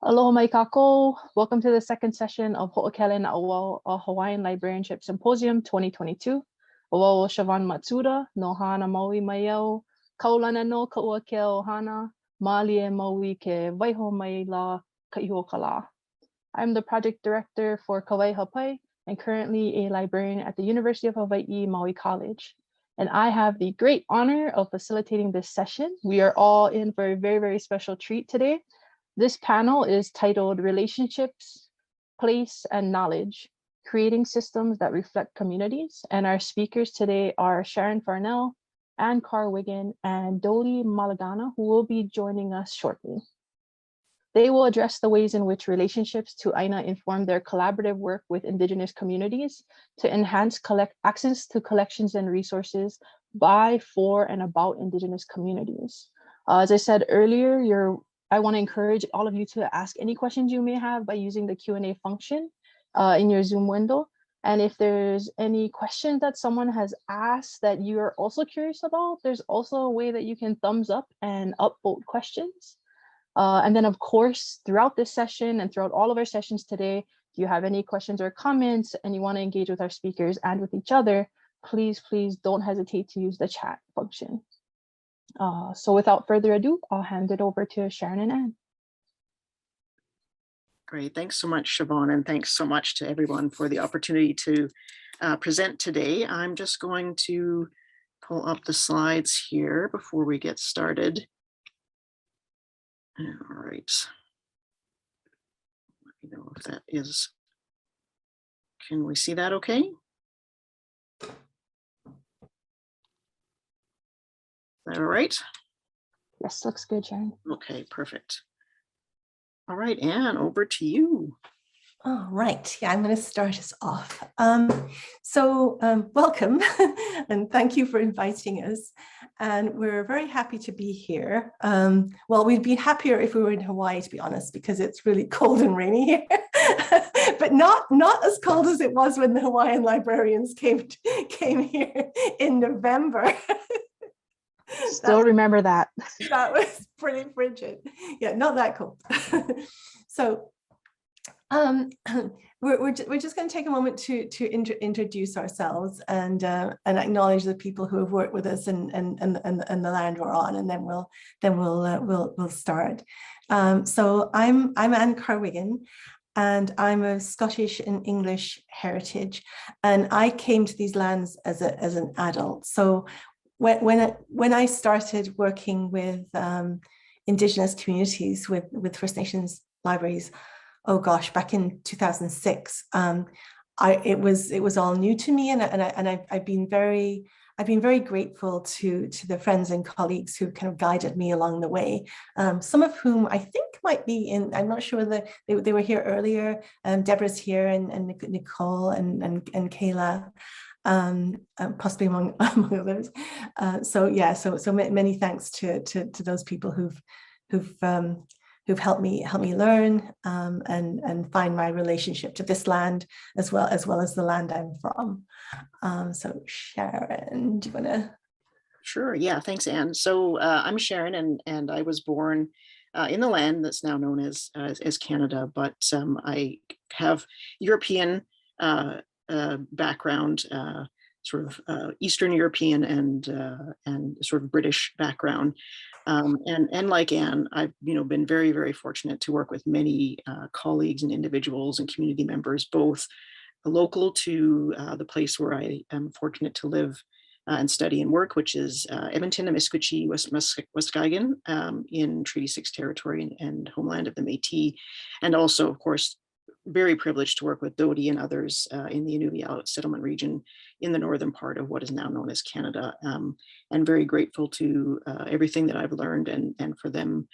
Aloha mai kākou. Welcome to the second session of Hoʻokele Naʻauao, a Hawaiian Librarianship Symposium 2022. Aloha Siobhan Matsuda, no hana maui mai au, kaulana no ka ua ke ohana, malie maui ke waiho mai la ka iho ka la. I'm the project director for Kauai Hapai and currently a librarian at the University of Hawaii Maui College. And I have the great honor of facilitating this session. We are all in for a very, very special treat today. This panel is titled Relationships, Place, and Knowledge, Creating Systems that Reflect Communities. And our speakers today are Sharon Farnel, and Carr-Wiggin, and Dodie Malegana, who will be joining us shortly. They will address the ways in which relationships to ʻAina inform their collaborative work with Indigenous communities to enhance access to collections and resources by, for, and about Indigenous communities. As I said earlier, I want to encourage all of you to ask any questions you may have by using the Q&A function in your Zoom window. And if there's any questions that someone has asked that you are also curious about, there's also a way that you can thumbs up and upvote questions. And then, of course, throughout this session and throughout all of our sessions today, if you have any questions or comments and you want to engage with our speakers and with each other, please don't hesitate to use the chat function. So without further ado, I'll hand it over to Sharon and Anne. Great, thanks so much, Siobhan, and thanks so much to everyone for the opportunity to present today. I'm just going to pull up the slides here before we get started. All right. Let me know if that is, can we see that okay? Is that all right? Yes, looks good, Sharon. Okay, perfect. All right, Anne, over to you. All right, yeah, I'm going to start us off. Welcome and thank you for inviting us. And we're very happy to be here. Well, we'd be happier if we were in Hawaii, to be honest, because it's really cold and rainy here, but not as cold as it was when the Hawaiian librarians came here in November. Still remember that. That was pretty frigid. Yeah, not that cold. So we're just going to take a moment to introduce ourselves and acknowledge the people who have worked with us and the land we're on, and then we'll start. So I'm Anne Carr-Wiggin, and I'm of Scottish and English heritage, and I came to these lands as an adult. So when I started working with Indigenous communities with First Nations libraries, oh gosh, back in 2006, it was all new to me, and I've been very grateful to the friends and colleagues who kind of guided me along the way. Some of whom I think might be in, I'm not sure whether they were here earlier. Deborah's here, and Nicole and Kayla. Possibly among others. So many thanks to those people who've helped me learn and find my relationship to this land as well as the land I'm from. So Sharon, do you want to? Sure. Yeah. Thanks, Anne. So I'm Sharon, and I was born in the land that's now known as Canada, but I have European background, sort of Eastern European and sort of British background, and like Anne, I've been very, very fortunate to work with many colleagues and individuals and community members, both local to the place where I am fortunate to live and study and work, which is Edmonton, Amiskwich, West Muskegon, in Treaty 6 territory and homeland of the Métis, and also, of course, very privileged to work with Dodie and others in the Inuvialuit settlement region in the northern part of what is now known as Canada, and very grateful to everything that I've learned and for them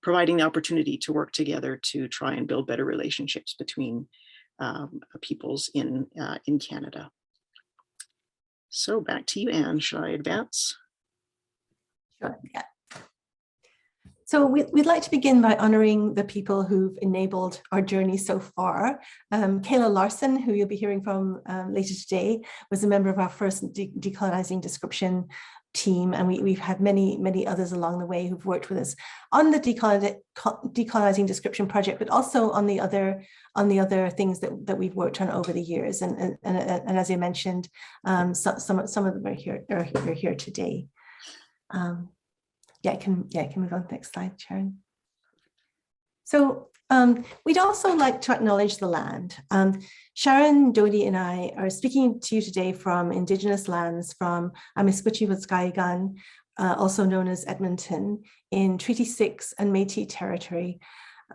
providing the opportunity to work together to try and build better relationships between peoples in Canada. So back to you, Anne. Should I advance? Sure, yeah. So we'd like to begin by honoring the people who've enabled our journey so far. Kayla Larson, who you'll be hearing from later today, was a member of our first decolonizing description team, and we've had many others along the way who've worked with us on the decolonizing description project, but also on the other things that we've worked on over the years. And as I mentioned, some of them are here today. Yeah, I can move on to the next slide, Sharon. So we'd also like to acknowledge the land. Sharon, Dodie, and I are speaking to you today from Indigenous lands from Amiskwitchi-Waskahikan, also known as Edmonton, in Treaty 6 and Métis territory,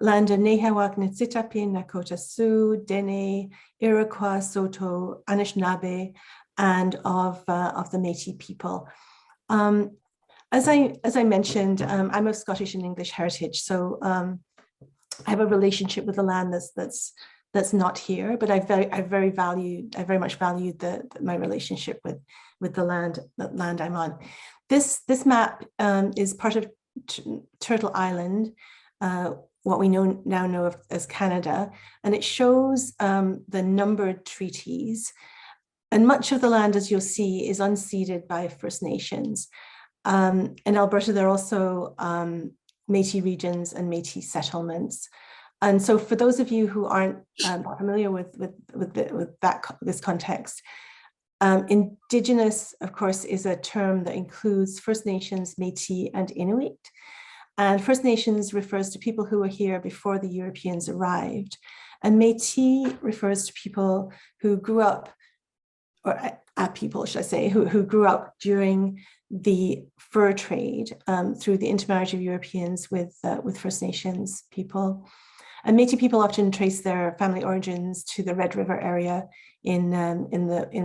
land of Nā Hawaiʻi, Nitsitapi, Nakota Sioux, Dene, Iroquois, Saulteaux, Anishinaabe, and of the Métis people. As I mentioned, I'm of Scottish and English heritage, so I have a relationship with the land that's not here, but I very much valued my relationship with the land I'm on. This map is part of Turtle Island, what we now know as Canada, and it shows the numbered treaties. And much of the land, as you'll see, is unceded by First Nations. In Alberta, there are also Métis regions and Métis settlements. And so for those of you who aren't familiar with this context, Indigenous, of course, is a term that includes First Nations, Métis, and Inuit. And First Nations refers to people who were here before the Europeans arrived. And Métis refers to people who grew up, or people, should I say, who grew up during the fur trade through the intermarriage of Europeans with First Nations people. And Métis people often trace their family origins to the Red River area in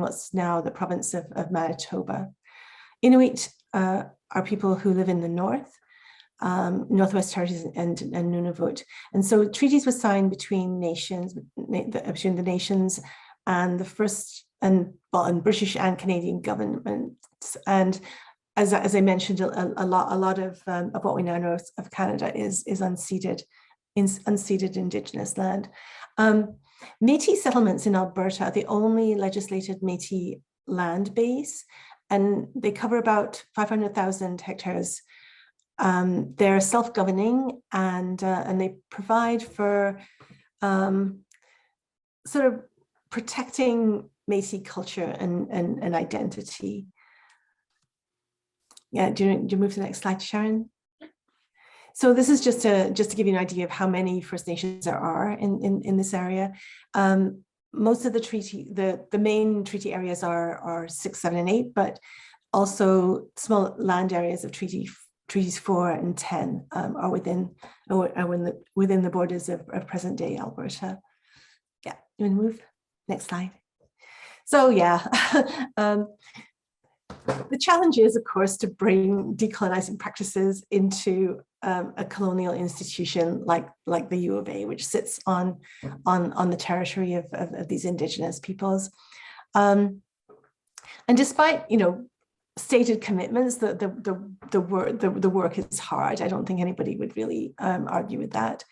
what's now the province of Manitoba. Inuit are people who live in the north, Northwest Territories and Nunavut. And so treaties were signed between nations, between the nations and the first and British and Canadian governments. And as I mentioned, a lot of what we now know of Canada is unceded Indigenous land. Métis settlements in Alberta are the only legislated Métis land base, and they cover about 500,000 hectares. They're self-governing, and they provide for sort of protecting Métis culture and identity. Yeah, do you move to the next slide, Sharon? So this is just to give you an idea of how many First Nations there are in this area. Most of the main treaty areas are 6, 7, and 8, but also small land areas of treaties 4 and 10 are within the borders of present day Alberta. Yeah, you want to move? Next slide. So yeah. The challenge is, of course, to bring decolonizing practices into a colonial institution like the U of A, which sits on the territory of these Indigenous peoples. And despite, stated commitments, the work is hard. I don't think anybody would really argue with that.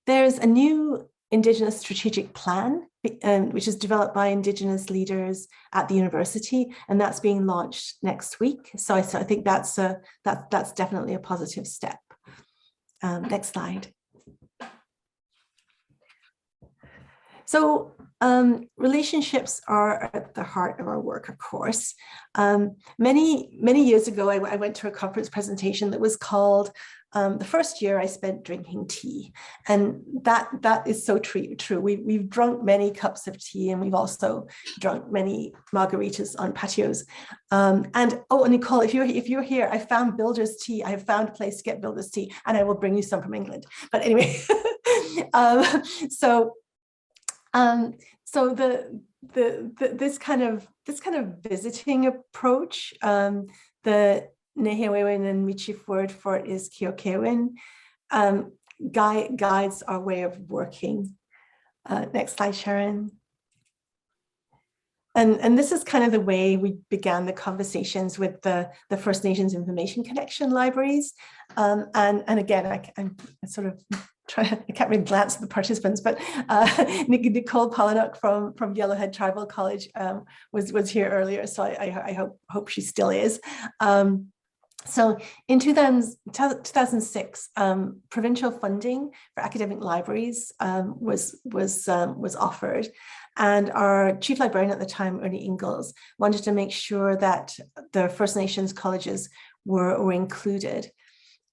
There's a new Indigenous strategic plan, which is developed by Indigenous leaders at the university, and that's being launched next week. So I think that's definitely a positive step. Next slide. So relationships are at the heart of our work, of course. Many years ago, I went to a conference presentation that was called the first year I spent drinking tea, and that is so true. We've drunk many cups of tea, and we've also drunk many margaritas on patios. And Nicole, if you're here, I found Builder's tea. I have found a place to get Builder's tea, and I will bring you some from England. But anyway, so this kind of visiting approach, the Nā Hawaiʻi and Michi word for it is Keokewin, guides our way of working. Next slide, Sharon. And this is kind of the way we began the conversations with the First Nations Information Connection libraries. And again, I'm sort of trying, I can't really glance at the participants, but Nicole Pollock from Yellowhead Tribal College was here earlier, so I hope she still is. So in 2006, provincial funding for academic libraries was offered, and our chief librarian at the time, Ernie Ingalls, wanted to make sure that the First Nations colleges were included.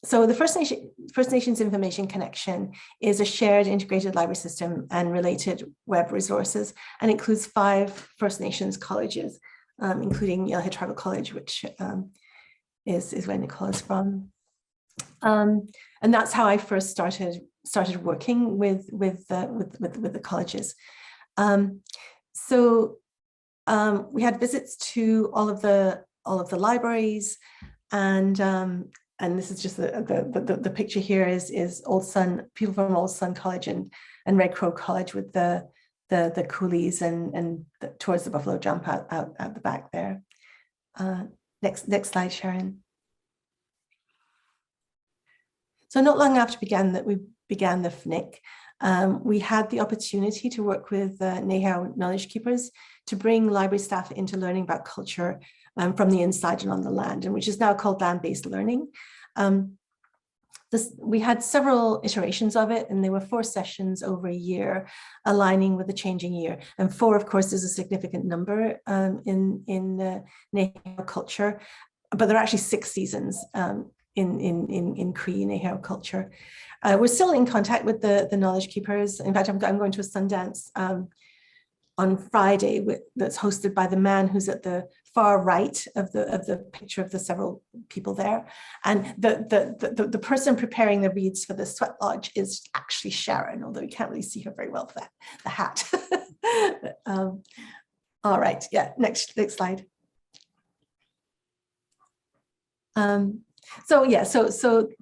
So the First Nations Information Connection is a shared integrated library system and related web resources, and includes 5 First Nations colleges, including Yellowhead Tribal College, which is where Nicole is from. And that's how I first started working with the colleges. So we had visits to all of the libraries, and this is just the picture here is Old Sun, people from Old Sun College and Red Crow College with the coolies and towards the Buffalo Jump out the back there. Next slide, Sharon. So not long after we began the FNIC, we had the opportunity to work with Nā Hawaiʻi knowledge keepers to bring library staff into learning about culture from the inside and on the land, and which is now called land-based learning. We had several iterations of it, and there were 4 sessions over a year, aligning with the changing year. And 4, of course, is a significant number in Nā Hawaiʻi culture, but there are actually 6 seasons in Cree Nā Hawaiʻi culture. We're still in contact with the knowledge keepers. In fact, I'm going to a Sundance on Friday that's hosted by the man who's at the far right of the picture of the several people there. And the person preparing the reads for the Sweat Lodge is actually Sharon, although you can't really see her very well for that, the hat. All right, yeah, next slide. So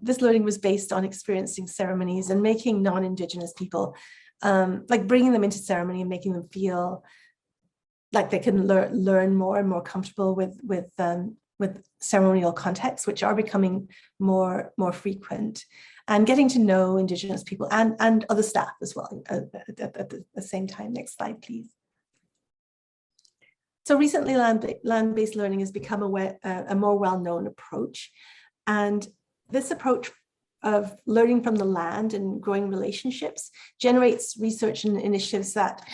this learning was based on experiencing ceremonies and making non-Indigenous people, like bringing them into ceremony and making them feel like they can learn more and more comfortable with ceremonial contexts, which are becoming more frequent, and getting to know Indigenous people and other staff as well at the same time. Next slide, please. So recently, land-based learning has become a more well-known approach. And this approach of learning from the land and growing relationships generates research and initiatives that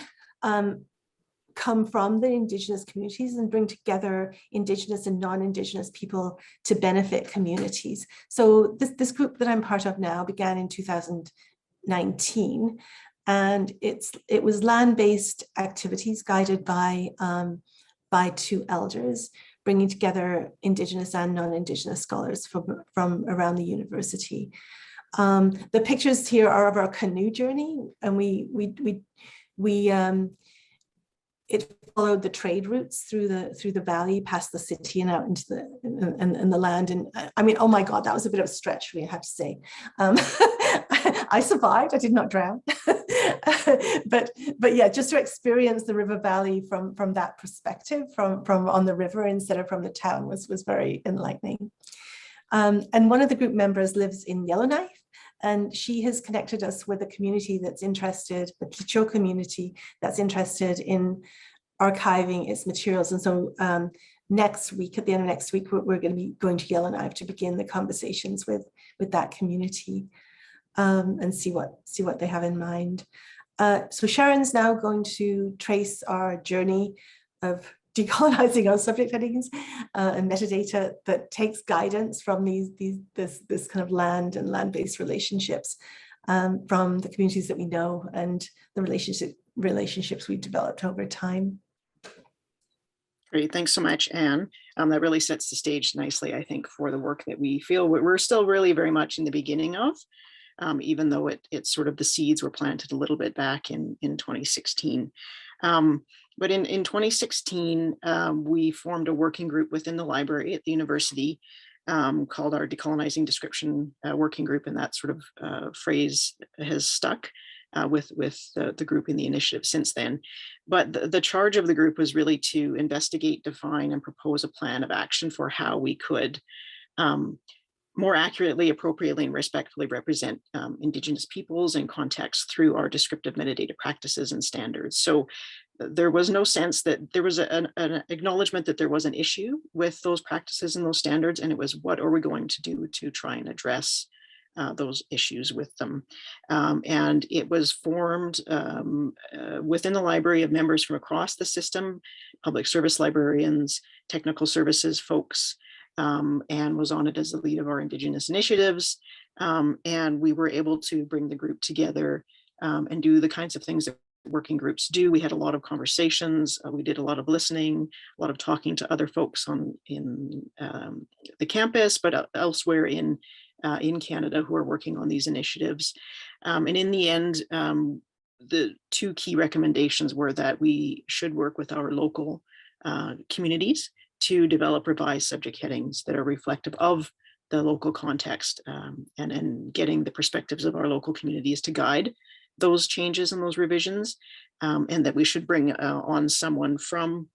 come from the Indigenous communities and bring together Indigenous and non-Indigenous people to benefit communities. So this group that I'm part of now began in 2019, and it was land-based activities guided by 2 elders, bringing together Indigenous and non-Indigenous scholars from around the university. The pictures here are of our canoe journey, and it followed the trade routes through the valley, past the city, and out into the land. And I mean, oh my God, that was a bit of a stretch for me, I have to say. I survived. I did not drown. but yeah, just to experience the river valley from that perspective, from on the river instead of from the town, was very enlightening. And one of the group members lives in Yellowknife, and she has connected us with a community that's interested, the Plicho community that's interested in archiving its materials. And so next week, at the end of next week, we're going to be going to Yellowknife to begin the conversations with that community and see what they have in mind. So Sharon's now going to trace our journey of decolonizing our subject headings and metadata that takes guidance from this kind of land and land-based relationships from the communities that we know and the relationships we've developed over time. Great, thanks so much, Anne. That really sets the stage nicely, I think, for the work that we feel we're still really very much in the beginning of, even though it's sort of the seeds were planted a little bit back in 2016. But in 2016, we formed a working group within the library at the university called our Decolonizing Description Working Group, and that sort of phrase has stuck. with the group in the initiative since then. But the charge of the group was really to investigate, define, and propose a plan of action for how we could more accurately, appropriately, and respectfully represent Indigenous peoples and contexts through our descriptive metadata practices and standards. So there was no sense that there was an acknowledgement that there was an issue with those practices and those standards, and it was, what are we going to do to try and address those issues with them? And it was formed within the library of members from across the system, public service librarians, technical services folks, and was on it as the lead of our Indigenous initiatives. And we were able to bring the group together and do the kinds of things that working groups do. We had a lot of conversations. We did a lot of listening, a lot of talking to other folks in the campus, but elsewhere in Canada who are working on these initiatives. And in the end, the two key recommendations were that we should work with our local communities to develop revised subject headings that are reflective of the local context, and getting the perspectives of our local communities to guide those changes and those revisions, and that we should bring on someone from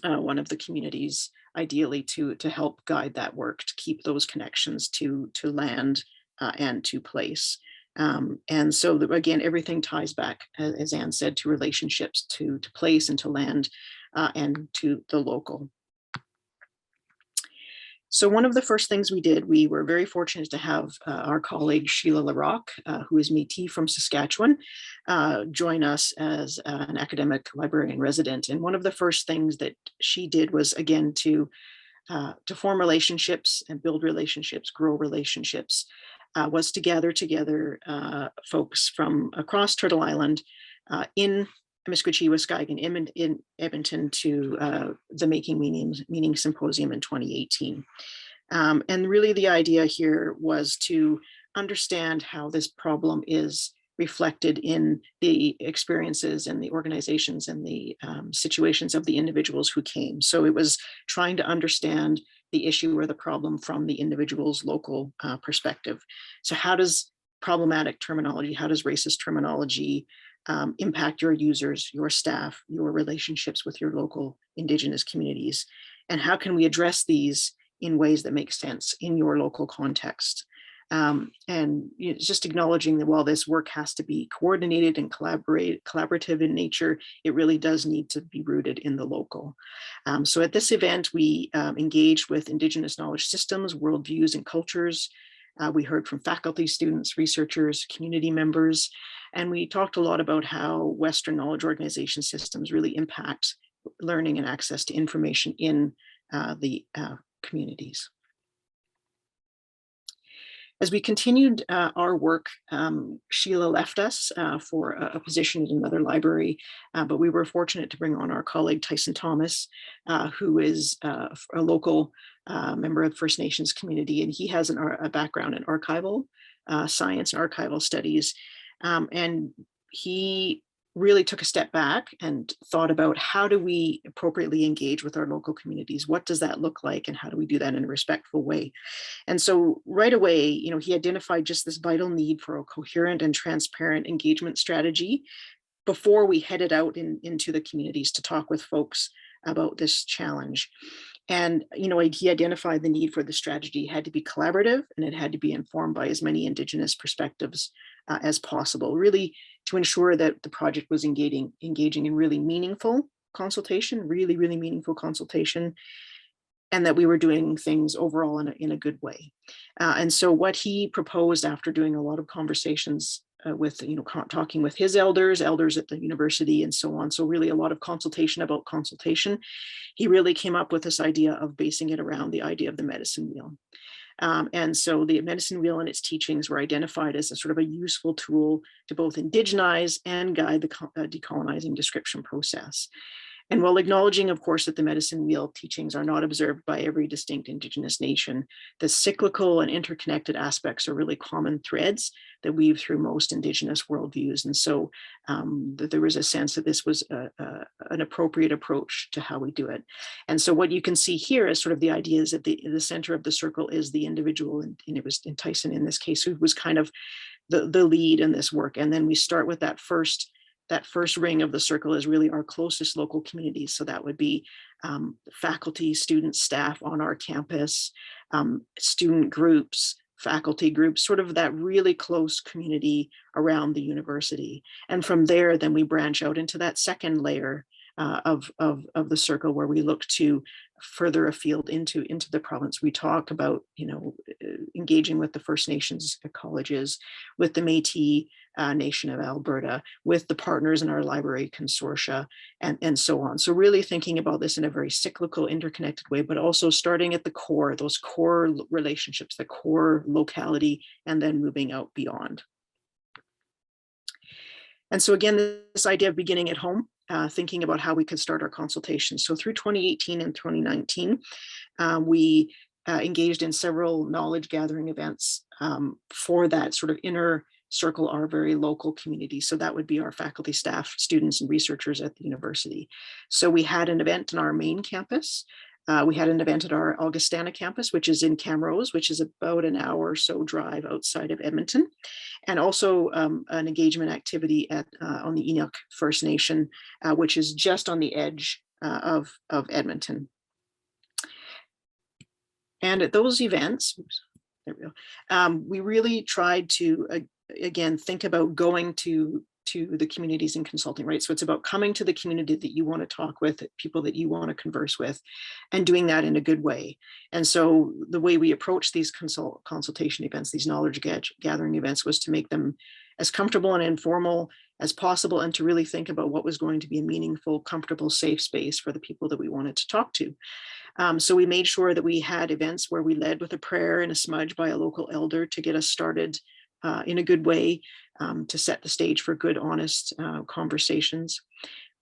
one of the communities, ideally to help guide that work, to keep those connections to land and to place. And so again, everything ties back, as Anne said, to relationships, to place and to land, and to the local. So one of the first things we did, we were very fortunate to have our colleague Sheila Larocque, who is Métis from Saskatchewan, join us as an academic librarian resident. And one of the first things that she did was, again, to form relationships and build relationships, grow relationships, was to gather together folks from across Turtle Island in Amiskwaciy, Waskahikan, in Edmonton to the Making Meaning Symposium in 2018. And really the idea here was to understand how this problem is reflected in the experiences and the organizations and the situations of the individuals who came. So it was trying to understand the issue or the problem from the individual's local perspective. So how does problematic terminology, how does racist terminology impact your users, your staff, your relationships with your local Indigenous communities? And how can we address these in ways that make sense in your local context? And just acknowledging that while this work has to be coordinated and collaborative in nature, it really does need to be rooted in the local. So at this event, we engaged with Indigenous knowledge systems, worldviews, and cultures. We heard from faculty, students, researchers, community members, and we talked a lot about how Western knowledge organization systems really impact learning and access to information in the communities. As we continued our work, Sheila left us for a position at another library, but we were fortunate to bring on our colleague Tyson Thomas, who is a local member of First Nations community, and he has a background in archival science and archival studies. And he really took a step back and thought about, how do we appropriately engage with our local communities? What does that look like? And how do we do that in a respectful way? And so right away, he identified just this vital need for a coherent and transparent engagement strategy before we headed out into the communities to talk with folks about this challenge. And, he identified the need for the strategy had to be collaborative, and it had to be informed by as many Indigenous perspectives as possible, really to ensure that the project was engaging in really meaningful consultation, really meaningful consultation, and that we were doing things overall in a good way. And so what he proposed, after doing a lot of conversations with, talking with his elders at the university and so on, so really a lot of consultation about consultation, he really came up with this idea of basing it around the idea of the medicine wheel. And so the medicine wheel and its teachings were identified as a sort of a useful tool to both indigenize and guide the decolonizing description process. And while acknowledging, of course, that the medicine wheel teachings are not observed by every distinct Indigenous nation, the cyclical and interconnected aspects are really common threads that weave through most Indigenous worldviews. And so there was a sense that this was an appropriate approach to how we do it. And so what you can see here is sort of the idea is that the center of the circle is the individual, and it was Tyson in this case, who was kind of the lead in this work. And then we start with that first ring of the circle is really our closest local communities. So that would be faculty, students, staff on our campus, student groups, faculty groups, sort of that really close community around the university. And from there, then we branch out into that second layer of the circle, where we look to further afield into the province. We talk about, engaging with the First Nations colleges, with the Métis Nation of Alberta, with the partners in our library consortia, and so on. So really thinking about this in a very cyclical, interconnected way, but also starting at the core, those core relationships, the core locality, and then moving out beyond. And so again, this idea of beginning at home, thinking about how we could start our consultation. So through 2018 and 2019, we engaged in several knowledge gathering events for that sort of inner circle, our very local community. So that would be our faculty, staff, students, and researchers at the university. So we had an event in our main campus. We had an event at our Augustana campus, which is in Camrose, which is about an hour or so drive outside of Edmonton. And also an engagement activity on the Inuk First Nation, which is just on the edge of Edmonton. And at those events, there we go, we really tried to, again, think about going to the communities and consulting, right? So it's about coming to the community that you want to talk with, people that you want to converse with, and doing that in a good way. And so the way we approach these consultation events, these knowledge gathering events, was to make them as comfortable and informal as possible, and to really think about what was going to be a meaningful, comfortable, safe space for the people that we wanted to talk to. So we made sure that we had events where we led with a prayer and a smudge by a local elder to get us started in a good way, to set the stage for good, honest conversations.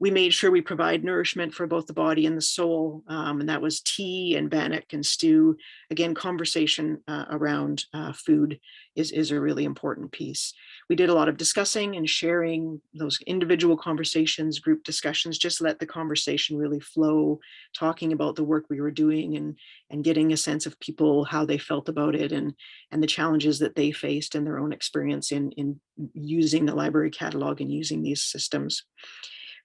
We made sure we provide nourishment for both the body and the soul, and that was tea and bannock and stew. Again, conversation around food is a really important piece. We did a lot of discussing and sharing those individual conversations, group discussions, just let the conversation really flow, talking about the work we were doing and getting a sense of people, how they felt about it, and the challenges that they faced and their own experience in using the library catalog and using these systems.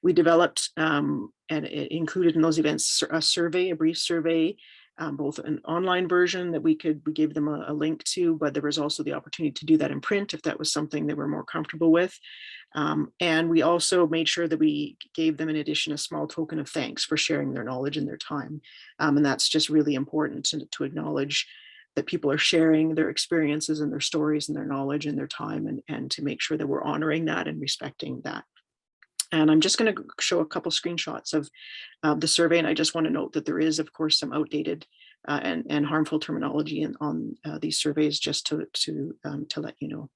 We developed, and it included in those events, a survey, a brief survey, both an online version that we gave them a link to, but there was also the opportunity to do that in print if that was something they were more comfortable with. And we also made sure that we gave them, in addition, a small token of thanks for sharing their knowledge and their time. And that's just really important to acknowledge that people are sharing their experiences and their stories and their knowledge and their time, and to make sure that we're honoring that and respecting that. And I'm just going to show a couple screenshots of the survey. And I just want to note that there is, of course, some outdated and harmful terminology on these surveys, just to let you know.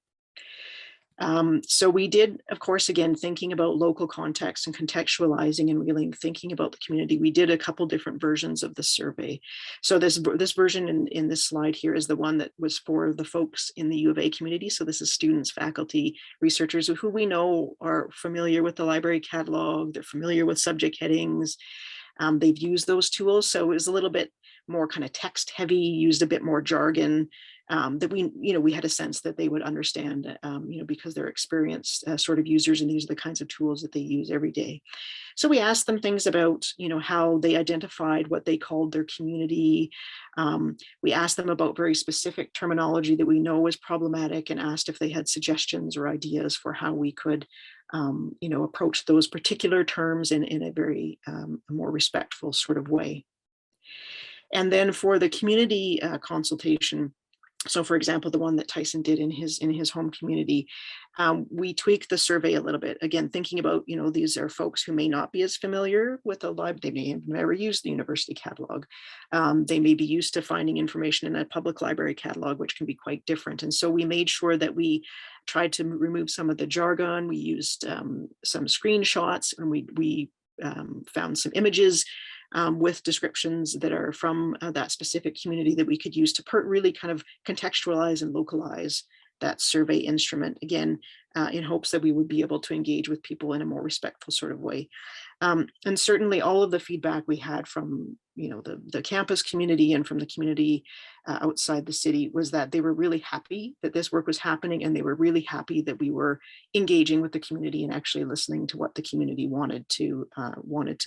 So we did, of course, again, thinking about local context and contextualizing and really thinking about the community. We did a couple different versions of the survey. So this version in this slide here is the one that was for the folks in the U of A community. So this is students, faculty, researchers who we know are familiar with the library catalog. They're familiar with subject headings. They've used those tools. So it was a little bit more kind of text heavy, used a bit more jargon. That we had a sense that they would understand, because they're experienced sort of users, and these are the kinds of tools that they use every day. So we asked them things about, how they identified what they called their community. We asked them about very specific terminology that we know was problematic, and asked if they had suggestions or ideas for how we could, approach those particular terms in a very more respectful sort of way. And then for the community consultation, so for example, the one that Tyson did in his home community, we tweaked the survey a little bit. Again, thinking about, these are folks who may not be as familiar with the library. They may have never used the university catalog. They may be used to finding information in a public library catalog, which can be quite different. And so we made sure that we tried to remove some of the jargon. We used some screenshots, and we found some images with descriptions that are from that specific community that we could use to really kind of contextualize and localize that survey instrument, again, in hopes that we would be able to engage with people in a more respectful sort of way. And certainly all of the feedback we had from, the campus community and from the community outside the city was that they were really happy that this work was happening, and they were really happy that we were engaging with the community and actually listening to what the community wanted to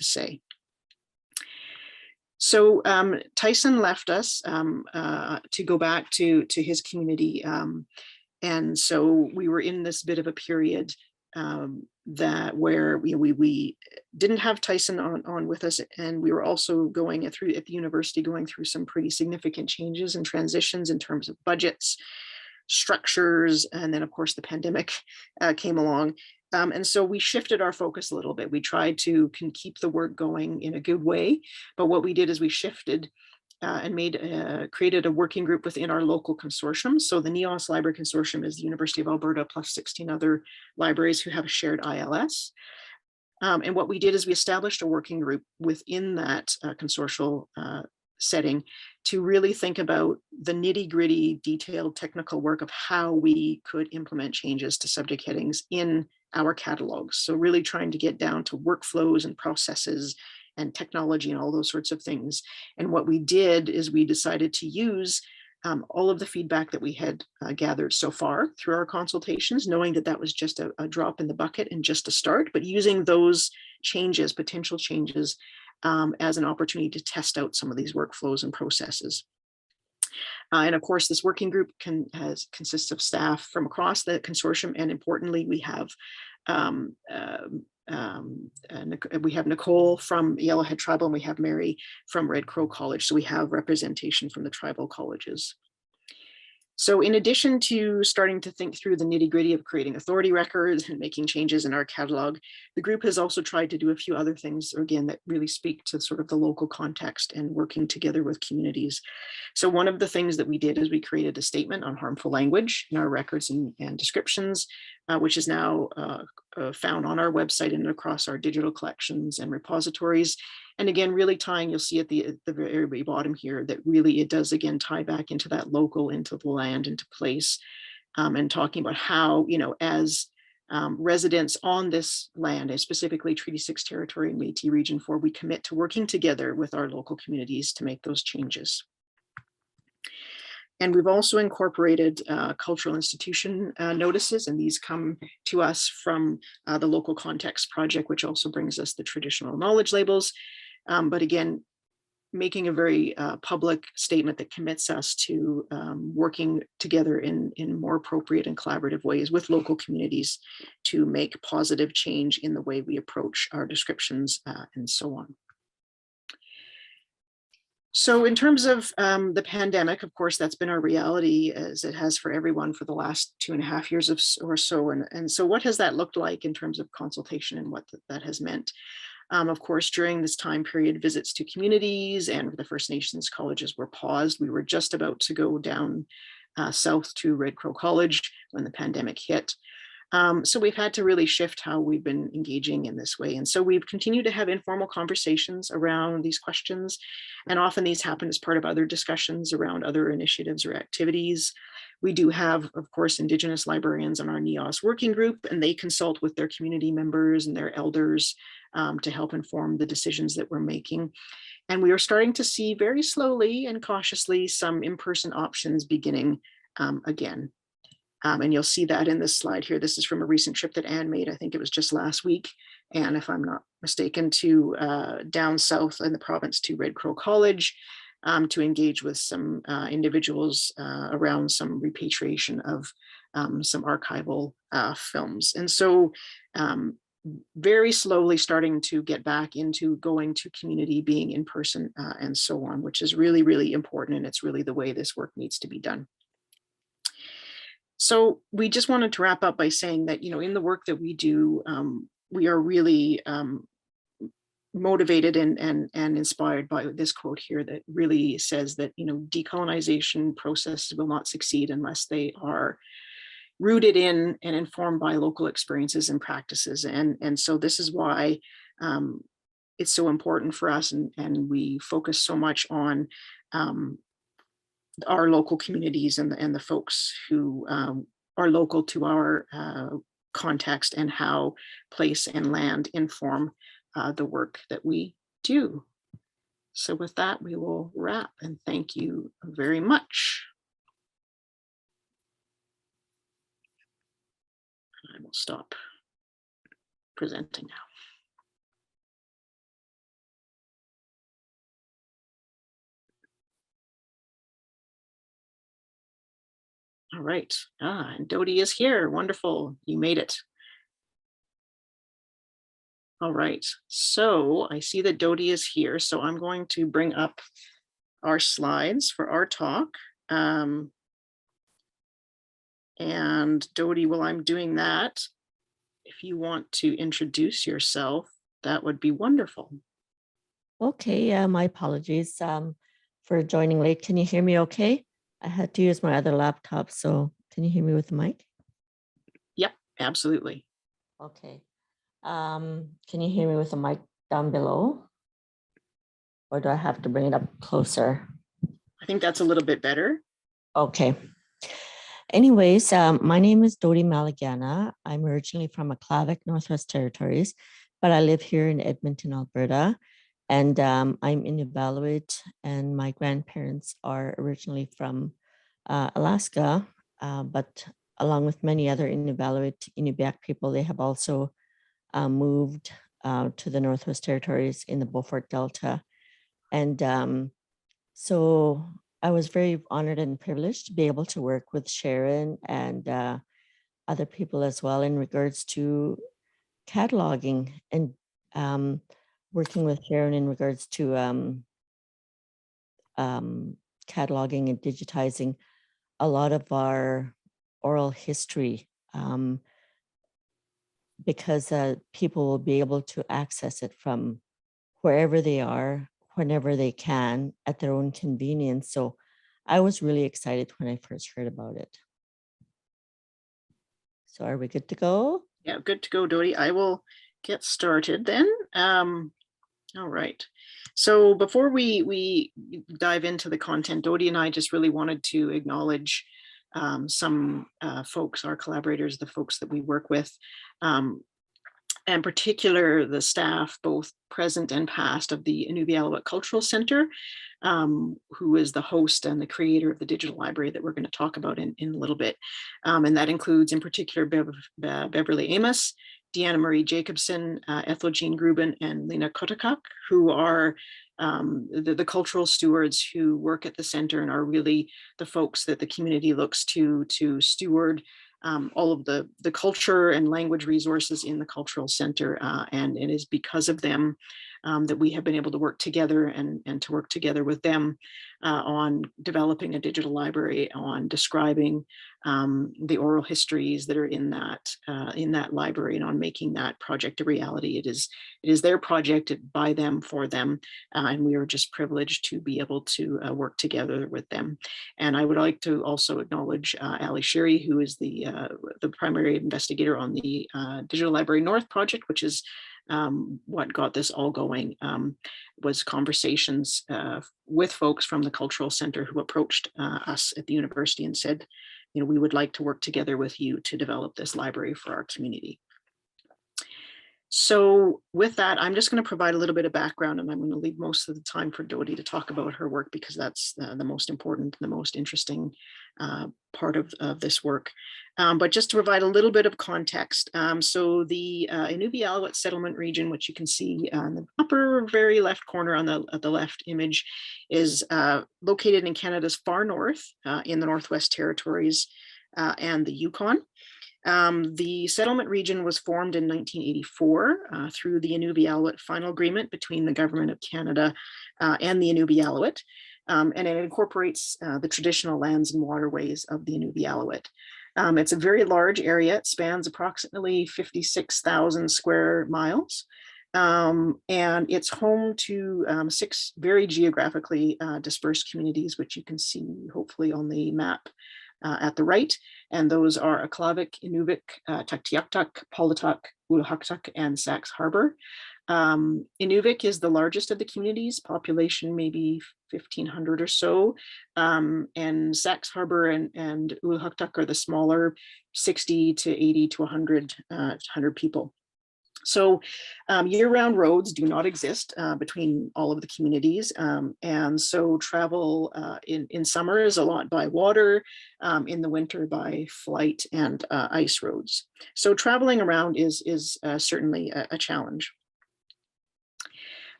say. So Tyson left us to go back to his community, and so we were in this bit of a period where we didn't have Tyson on with us, and we were also going through at the university going through some pretty significant changes and transitions in terms of budgets, structures, and then of course the pandemic came along. And so we shifted our focus a little bit. We tried to keep the work going in a good way, but what we did is we shifted and created a working group within our local consortium. So the NEOS Library Consortium is the University of Alberta plus 16 other libraries who have a shared ILS. And what we did is we established a working group within that consortial setting to really think about the nitty-gritty, detailed technical work of how we could implement changes to subject headings in our catalogs. So really trying to get down to workflows and processes and technology and all those sorts of things. And what we did is we decided to use all of the feedback that we had gathered so far through our consultations, knowing that that was just a drop in the bucket and just a start, but using those changes, potential changes, as an opportunity to test out some of these workflows and processes. And of course, this working group consists of staff from across the consortium, and importantly, we have Nicole from Yellowhead Tribal, and we have Mary from Red Crow College. So we have representation from the tribal colleges. So in addition to starting to think through the nitty-gritty of creating authority records and making changes in our catalog, the group has also tried to do a few other things, again, that really speak to sort of the local context and working together with communities. So one of the things that we did is we created a statement on harmful language in our records and descriptions, which is now found on our website and across our digital collections and repositories. And again, really tying, you'll see at the very bottom here, that really it does again tie back into that local, into the land, into place, and talking about how, as residents on this land, and specifically Treaty 6 territory and Métis Region 4, we commit to working together with our local communities to make those changes. And we've also incorporated cultural institution notices, and these come to us from the Local Context Project, which also brings us the traditional knowledge labels. But again, making a very public statement that commits us to working together in more appropriate and collaborative ways with local communities to make positive change in the way we approach our descriptions and so on. So in terms of the pandemic, of course, that's been our reality, as it has for everyone for the last 2.5 years or so. And so what has that looked like in terms of consultation and what that has meant? Of course, during this time period, visits to communities and the First Nations colleges were paused. We were just about to go down south to Red Crow College when the pandemic hit. So we've had to really shift how we've been engaging in this way. And so we've continued to have informal conversations around these questions. And often these happen as part of other discussions around other initiatives or activities. We do have, of course, Indigenous librarians on our NEOS working group, and they consult with their community members and their elders to help inform the decisions that we're making. And we are starting to see very slowly and cautiously some in-person options beginning again. And you'll see that in this slide here. This is from a recent trip that Anne made. I think it was just last week. And if I'm not mistaken, to down south in the province to Red Crow College to engage with some individuals around some repatriation of some archival films. And so very slowly starting to get back into going to community, being in person and so on, which is really, really important. And it's really the way this work needs to be done. So we just wanted to wrap up by saying that, in the work that we do, we are really motivated and inspired by this quote here that really says that, decolonization processes will not succeed unless they are rooted in and informed by local experiences and practices. And so this is why it's so important for us, and we focus so much on our local communities and the folks who are local to our context, and how place and land inform the work that we do. So with that, we will wrap, and thank you very much. I will stop presenting now. All right, and Dodie is here. Wonderful, you made it. All right, so I see that Dodie is here, so I'm going to bring up our slides for our talk. And Dodie, while I'm doing that, if you want to introduce yourself, that would be wonderful. Okay, my apologies for joining late. Can you hear me okay? I had to use my other laptop, so can you hear me with the mic? Yep, absolutely. Okay. Can you hear me with the mic down below? Or do I have to bring it up closer? I think that's a little bit better. Okay. Anyways, my name is Dodie Malegana. I'm originally from Aklavik, Northwest Territories, but I live here in Edmonton, Alberta. And I'm Inuvialuit, and my grandparents are originally from Alaska, but along with many other Inuvialuit, Inupiaq people, they have also moved to the Northwest Territories in the Beaufort Delta. And so I was very honored and privileged to be able to work with Sharon and other people as well in regards to cataloging and working with Sharon in regards to cataloging and digitizing a lot of our oral history because people will be able to access it from wherever they are, whenever they can, at their own convenience. So I was really excited when I first heard about it. So are we good to go? Yeah, good to go, Dodie. I will get started then. All right. So before we dive into the content, Dodie and I just really wanted to acknowledge some folks, our collaborators, the folks that we work with, and in particular the staff, both present and past, of the Inuvialuit Cultural Center, who is the host and the creator of the digital library that we're going to talk about in a little bit. And that includes in particular Beverly Amos, Deanna Marie Jacobson, Ethel Jean Gruben, and Lena Kotakak, who are the cultural stewards who work at the center and are really the folks that the community looks to steward all of the culture and language resources in the cultural center. And it is because of them that we have been able to work together and to work together with them on developing a digital library, on describing the oral histories that are in that library, and on making that project a reality. It is their project, by them, for them, and we are just privileged to be able to work together with them. And I would like to also acknowledge Ali Sherry, who is the primary investigator on the Digital Library North project, which is what got this all going, was conversations with folks from the Cultural Center who approached us at the university and said, you know, we would like to work together with you to develop this library for our community. So with that, I'm just going to provide a little bit of background, and I'm going to leave most of the time for Dodie to talk about her work, because that's the most important, the most interesting part of this work. But just to provide a little bit of context, so the Inuvialuit settlement region, which you can see in the upper very left corner on the left image, is located in Canada's far north, in the Northwest Territories and the Yukon. The settlement region was formed in 1984 through the Inuvialuit Final Agreement between the Government of Canada and the Inuvialuit, and it incorporates the traditional lands and waterways of the Inuvialuit. It's a very large area. It spans approximately 56,000 square miles. And it's home to 6 very geographically dispersed communities, which you can see hopefully on the map at the right. And those are Aklavik, Inuvik, Tuktoyaktuk, Paulatuk, Uluhaktuk, and Sax Harbor. Inuvik is the largest of the communities, population maybe 1,500 or so. And Sax Harbor and Uluhaktuk are the smaller, 60 to 80 to 100 people. So year-round roads do not exist between all of the communities. And so travel in summer is a lot by water, in the winter by flight and ice roads. So traveling around is certainly a challenge.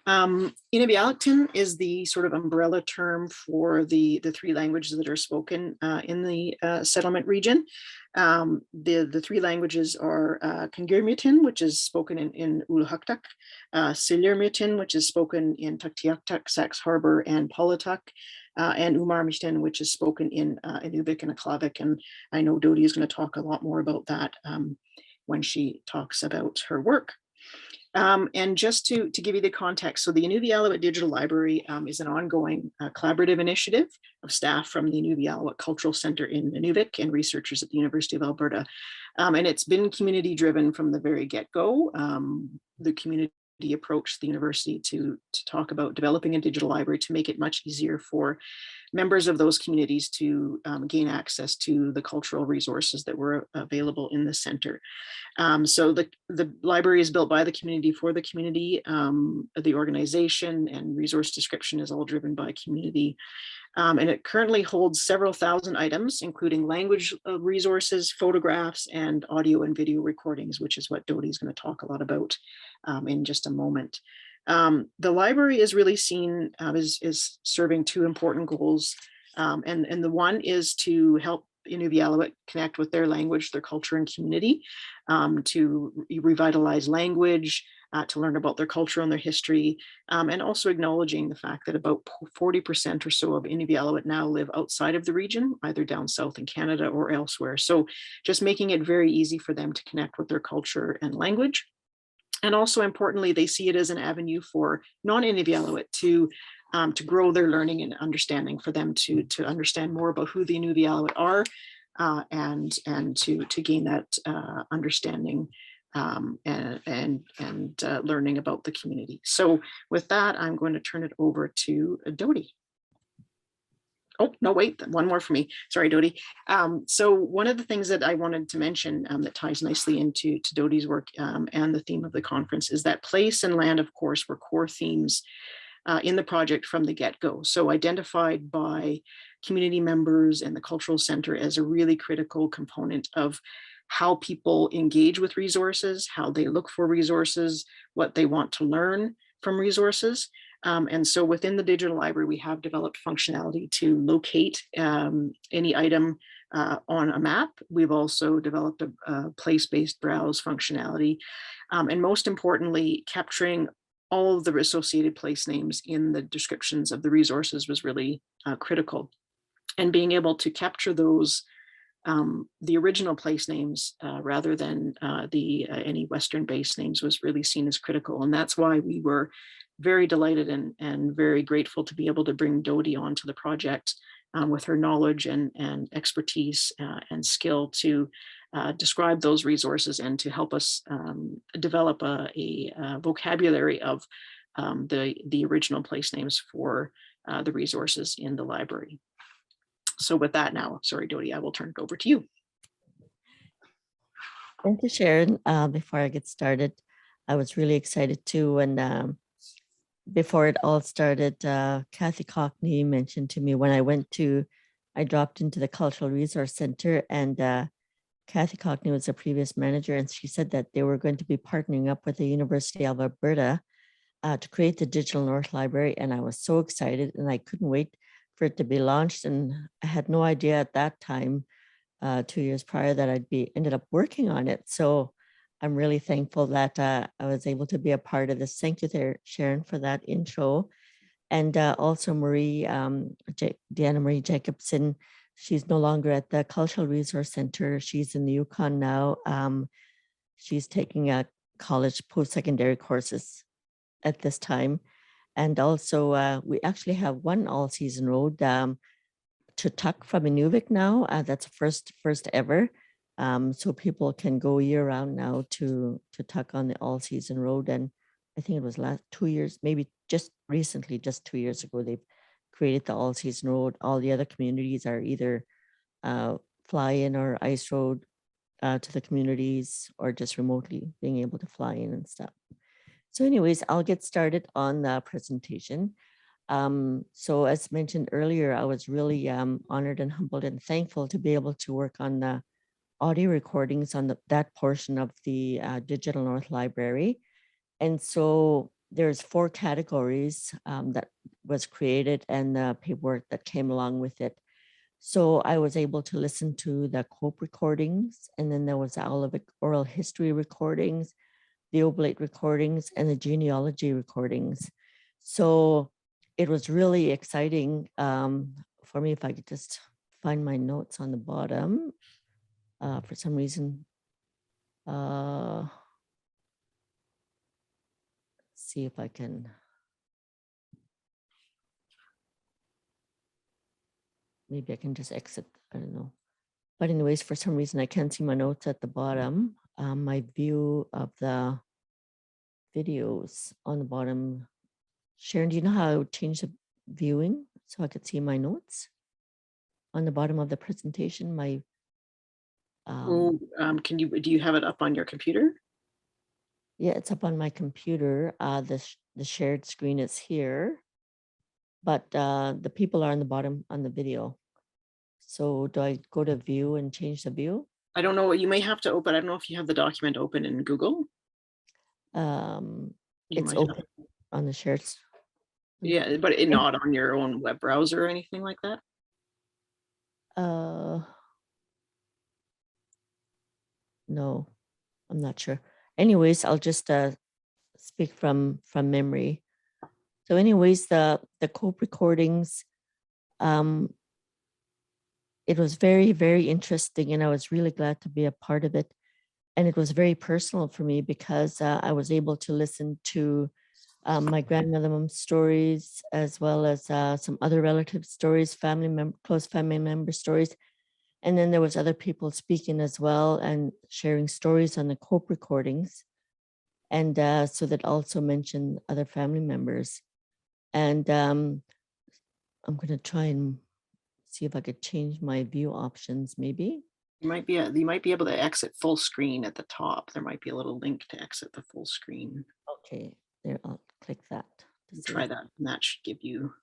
Inuvialuit is the sort of umbrella term for the three languages that are spoken in the settlement region. The three languages are Kangirmutin, which is spoken in Uluhuktuk, Silurmutin, which is spoken in Tuktiaktuk, Sax Harbor, and Polotuk, and Umarmitin, which is spoken in Inuvik and Aklavik. And I know Dodie is going to talk a lot more about that when she talks about her work. And just to give you the context, so the Inuvialuit Digital Library is an ongoing collaborative initiative of staff from the Inuvialuit Cultural Center in Inuvik and researchers at the University of Alberta. And it's been community driven from the very get-go. The community approached the university to talk about developing a digital library to make it much easier for members of those communities to gain access to the cultural resources that were available in the center. So the library is built by the community for the community. The organization and resource description is all driven by community. And it currently holds several thousand items, including language resources, photographs, and audio and video recordings, which is what Dodie is going to talk a lot about in just a moment. The library is really seen as serving two important goals. And the one is to help Inuvialuit connect with their language, their culture, and community, to revitalize language, to learn about their culture and their history, and also acknowledging the fact that about 40% or so of Inuvialuit now live outside of the region, either down south in Canada or elsewhere. So just making it very easy for them to connect with their culture and language. And also importantly, they see it as an avenue for non-Inuvialuit to grow their learning and understanding, for them to understand more about who the Inuvialuit are, and to gain that understanding and learning about the community. So with that, I'm going to turn it over to Dodie. Oh, no, wait, one more for me. Sorry, Dodie. So one of the things that I wanted to mention that ties nicely into Dodie's work and the theme of the conference is that place and land, of course, were core themes in the project from the get-go. So identified by community members and the Cultural Center as a really critical component of how people engage with resources, how they look for resources, what they want to learn from resources. And so within the digital library, we have developed functionality to locate any item on a map. We've also developed a place-based browse functionality. And most importantly, capturing all of the associated place names in the descriptions of the resources was really critical. And being able to capture those, the original place names rather than any Western-based names was really seen as critical. And that's why we were very delighted and very grateful to be able to bring Dodie onto the project with her knowledge and expertise and skill to describe those resources and to help us develop a vocabulary of the original place names for the resources in the library. So with that now, sorry, Dodie, I will turn it over to you. Thank you, Sharon. Before I get started, I was really excited too. And before it all started, Kathy Cockney mentioned to me when I dropped into the Cultural Resource Center, and Kathy Cockney was a previous manager, and she said that they were going to be partnering up with the University of Alberta to create the Digital North Library. And I was so excited and I couldn't wait for it to be launched. And I had no idea at that time, 2 years prior, that I'd ended up working on it. So I'm really thankful that I was able to be a part of this. Thank you there, Sharon, for that intro. And also Deanna Marie Jacobson. She's no longer at the Cultural Resource Center. She's in the Yukon now. She's taking college post-secondary courses at this time. And also we actually have one all-season road to Tuk from Inuvik now. That's first ever. So people can go year-round now to Tuk on the all-season road. And I think it was last 2 years, maybe just recently, just 2 years ago, they've created the all-season road. All the other communities are either fly-in or ice road to the communities or just remotely being able to fly in and stuff. So anyways, I'll get started on the presentation. So as mentioned earlier, I was really honored and humbled and thankful to be able to work on the audio recordings on that portion of the Digital North Library. And so there's 4 categories that was created and the paperwork that came along with it. So I was able to listen to the COPE recordings, and then there was all of the oral history recordings, the oblate recordings, and the genealogy recordings. So it was really exciting for me. If I could just find my notes on the bottom, for some reason. See if I can. Maybe I can just exit, I don't know. But anyways, for some reason, I can't see my notes at the bottom. My view of the videos on the bottom. Sharon, do you know how to change the viewing so I could see my notes on the bottom of the presentation? My do you have it up on your computer? Yeah, it's up on my computer. The shared screen is here, but the people are on the bottom on the video. So do I go to view and change the view? I don't know. You may have to open. I don't know if you have the document open in Google. It's open on the shared. Yeah, but not on your own web browser or anything like that. No, I'm not sure. Anyways, I'll just speak from memory. So anyways, the COPE recordings, it was very, very interesting, and I was really glad to be a part of it. And it was very personal for me because I was able to listen to my grandmother's stories, as well as some other relative stories, close family member stories. And then there was other people speaking as well and sharing stories on the COPE recordings. And so that also mentioned other family members. And I'm going to try and see if I could change my view options, maybe. You might be able to exit full screen at the top. There might be a little link to exit the full screen. Okay, there, I'll click that. Try that, and that should give you,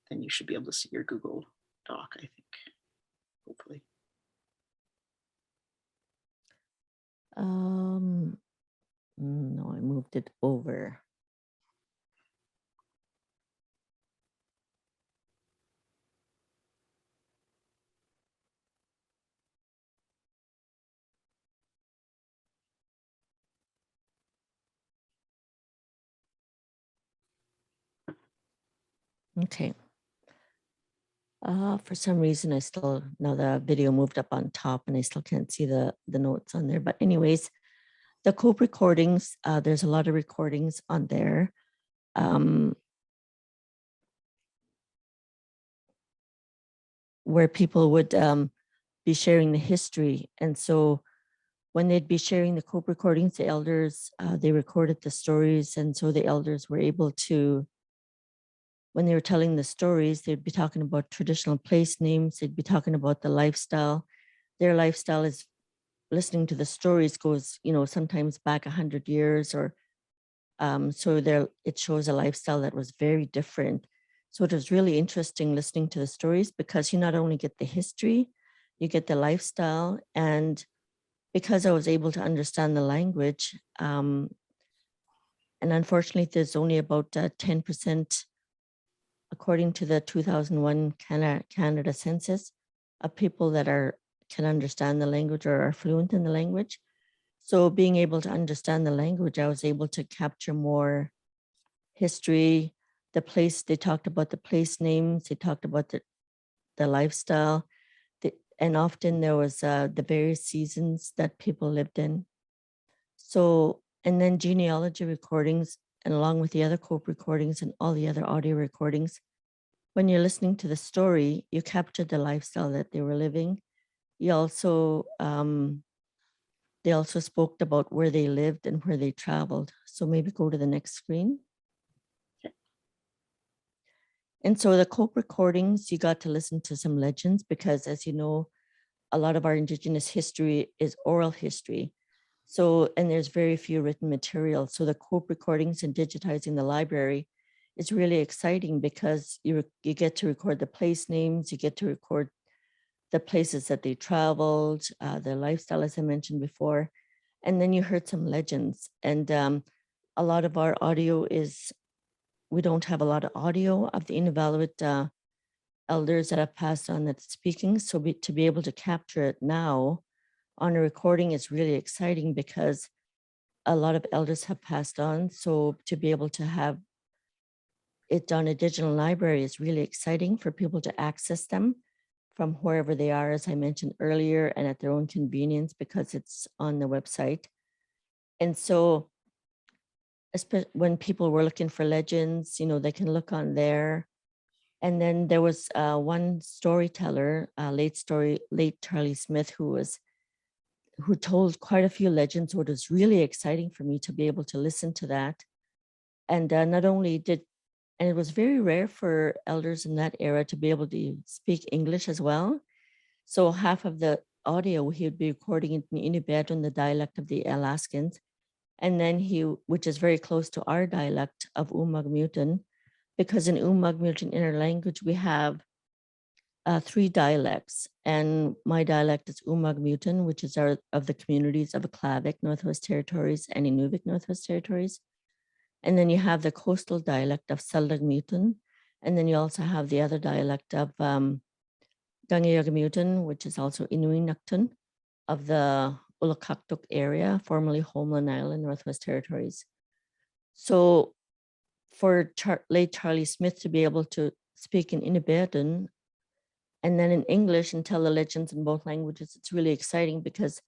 then you should be able to see your Google Doc, I think, hopefully. No, I moved it over. Okay. For some reason, now the video moved up on top and I still can't see the notes on there. But anyways, the COPE recordings, there's a lot of recordings on there. Where people would be sharing the history. And so when they'd be sharing the COPE recordings, the elders, they recorded the stories. And so the elders were able to, when they were telling the stories, they'd be talking about traditional place names. They'd be talking about the lifestyle. Their lifestyle is, listening to the stories goes, sometimes back 100 years or so there, it shows a lifestyle that was very different. So it was really interesting listening to the stories because you not only get the history, you get the lifestyle. And because I was able to understand the language, and unfortunately, there's only about 10%, according to the 2001 Canada census, of people that can understand the language or are fluent in the language. So being able to understand the language, I was able to capture more history, the place. They talked about the place names. They talked about the lifestyle. And often there was the various seasons that people lived in. So, and then genealogy recordings, and along with the other COPE recordings and all the other audio recordings, when you're listening to the story, you captured the lifestyle that they were living. You also, they also spoke about where they lived and where they traveled. So maybe go to the next screen. And so the COPE recordings, you got to listen to some legends because, as you know, a lot of our Indigenous history is oral history. So, and there's very few written material. So the cope recordings and digitizing the library is really exciting because you get to record the place names, you get to record the places that they traveled, their lifestyle, as I mentioned before. And then you heard some legends. And a lot of our audio is, we don't have a lot of audio of the Inuvialuit elders that have passed on that's speaking. So to be able to capture it now on a recording is really exciting because a lot of elders have passed on. So to be able to have it on a digital library is really exciting for people to access them from wherever they are, as I mentioned earlier, and at their own convenience because it's on the website. And so when people were looking for legends, you know, they can look on there. And then there was one storyteller, late Charlie Smith, who told quite a few legends. What was really exciting for me to be able to listen to that. And not only and it was very rare for elders in that era to be able to speak English as well. So half of the audio he would be recording in Inuvialuit, the dialect of the Alaskans. And then which is very close to our dialect of U'magmiutan, because in U'magmiutan inner language, we have 3 dialects. And my dialect is U'magmiutan, which is of the communities of Aklavik, Northwest Territories, and Inuvik, Northwest Territories. And then you have the coastal dialect of Seldigmiutan. And then you also have the other dialect of Gangiyagamutun, which is also Inuinnaqtun of the Ulakaktuk area, formerly Homeland Island, Northwest Territories. So for late Charlie Smith to be able to speak in Inuvialuit and then in English and tell the legends in both languages, it's really exciting because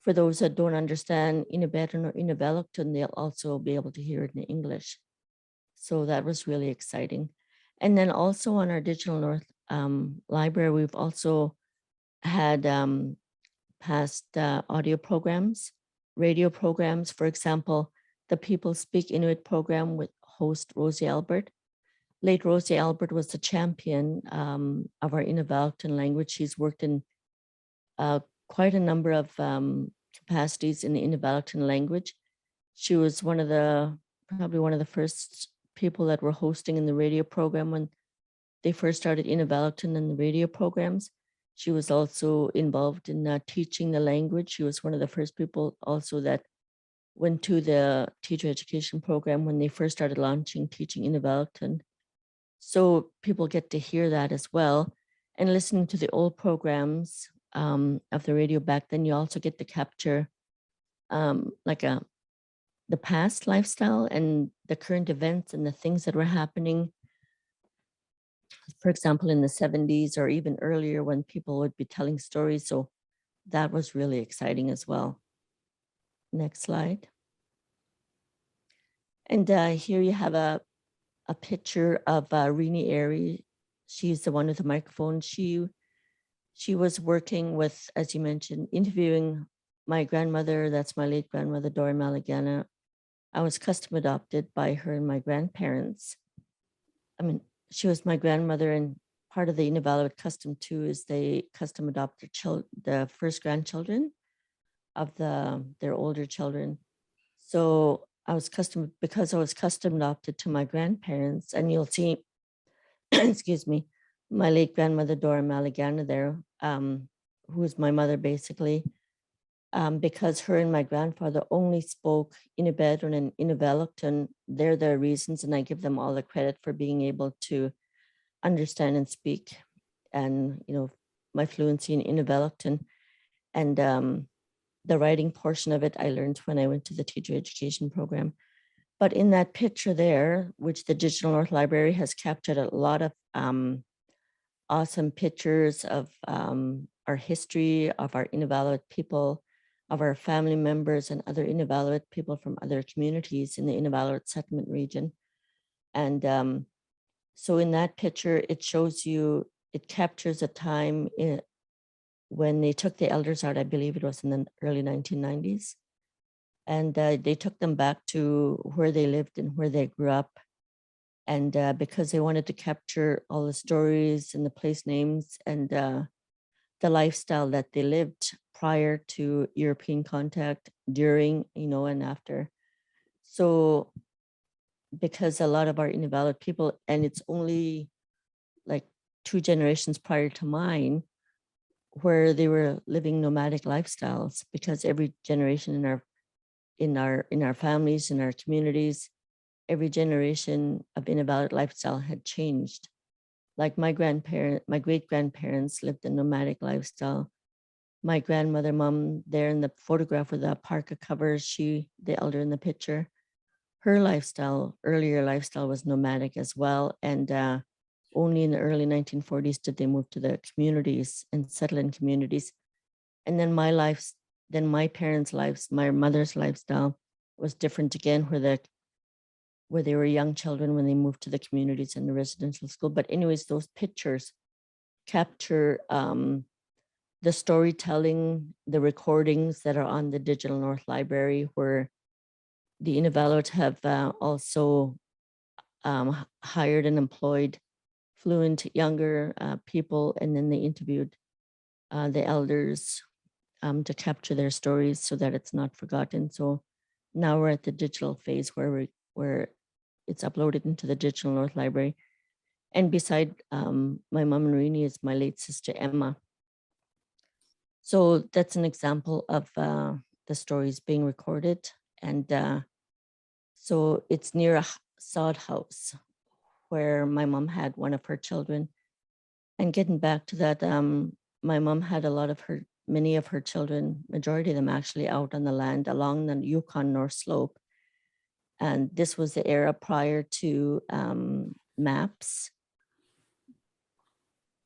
for those that don't understand Inuvialuit or Inuvialuit, they'll also be able to hear it in English. So that was really exciting. And then also on our Digital North library, we've also had past audio programs, radio programs. For example, the People Speak Inuit program with host Rosie Albert. Late Rosie Albert was the champion of our Inuvialuit language. She's worked in quite a number of capacities in the Inuvialuit language. She was probably one of the first people that were hosting in the radio program when they first started Inuvialuit and the radio programs. She was also involved in teaching the language. She was one of the first people also that went to the teacher education program when they first started launching teaching Inuvialuit. So people get to hear that as well. And listening to the old programs of the radio back then, you also get to capture the past lifestyle and the current events and the things that were happening. For example, in the 70s or even earlier when people would be telling stories. So that was really exciting as well. Next slide. And here you have a picture of Rini Airy. She's the one with the microphone. She was working with, as you mentioned, interviewing my grandmother. That's my late grandmother, Dodie Malegana. I was custom adopted by her and my grandparents. I mean, she was my grandmother, and part of the Inuvialuit custom too is they custom adopt the first grandchildren of their older children. So because I was custom adopted to my grandparents, and you'll see, excuse me, my late grandmother Dodie Malegana there, who was my mother basically, because her and my grandfather only spoke Inuvialuit and Inuvialuit, and they're their reasons, and I give them all the credit for being able to understand and speak, and my fluency in Inuvialuit and the writing portion of it I learned when I went to the teacher education program. But in that picture there, which the Digital North Library has captured a lot of awesome pictures of our history, of our Inuvialuit people, of our family members and other Inuvialuit people from other communities in the Inuvialuit settlement region. And so in that picture, it captures a time when they took the elders out. I believe it was in the early 1990s. And they took them back to where they lived and where they grew up. And because they wanted to capture all the stories and the place names and the the lifestyle that they lived prior to European contact, during, and after. So because a lot of our Inuvialuit people, and it's only like 2 generations prior to mine, where they were living nomadic lifestyles, because every generation in our families, in our communities, every generation of Inuvialuit lifestyle had changed. Like my great-grandparents lived a nomadic lifestyle. My grandmother, mom, there in the photograph with the parka covers, the elder in the picture, her earlier lifestyle was nomadic as well. And only in the early 1940s did they move to the communities and settle in communities. And then my parents' lives, my mother's lifestyle was different again, where they were young children when they moved to the communities and the residential school. But anyways, those pictures capture the storytelling, the recordings that are on the Digital North Library, where the Inuvialuit have also hired and employed fluent younger people, and then they interviewed the elders to capture their stories so that it's not forgotten. So now we're at the digital phase where it's uploaded into the Digital North Library. And beside my mom and Rini is my late sister, Emma. So that's an example of the stories being recorded. And so it's near a sod house where my mom had one of her children. And getting back to that, my mom had many of her children, majority of them actually, out on the land along the Yukon North Slope. And this was the era prior to maps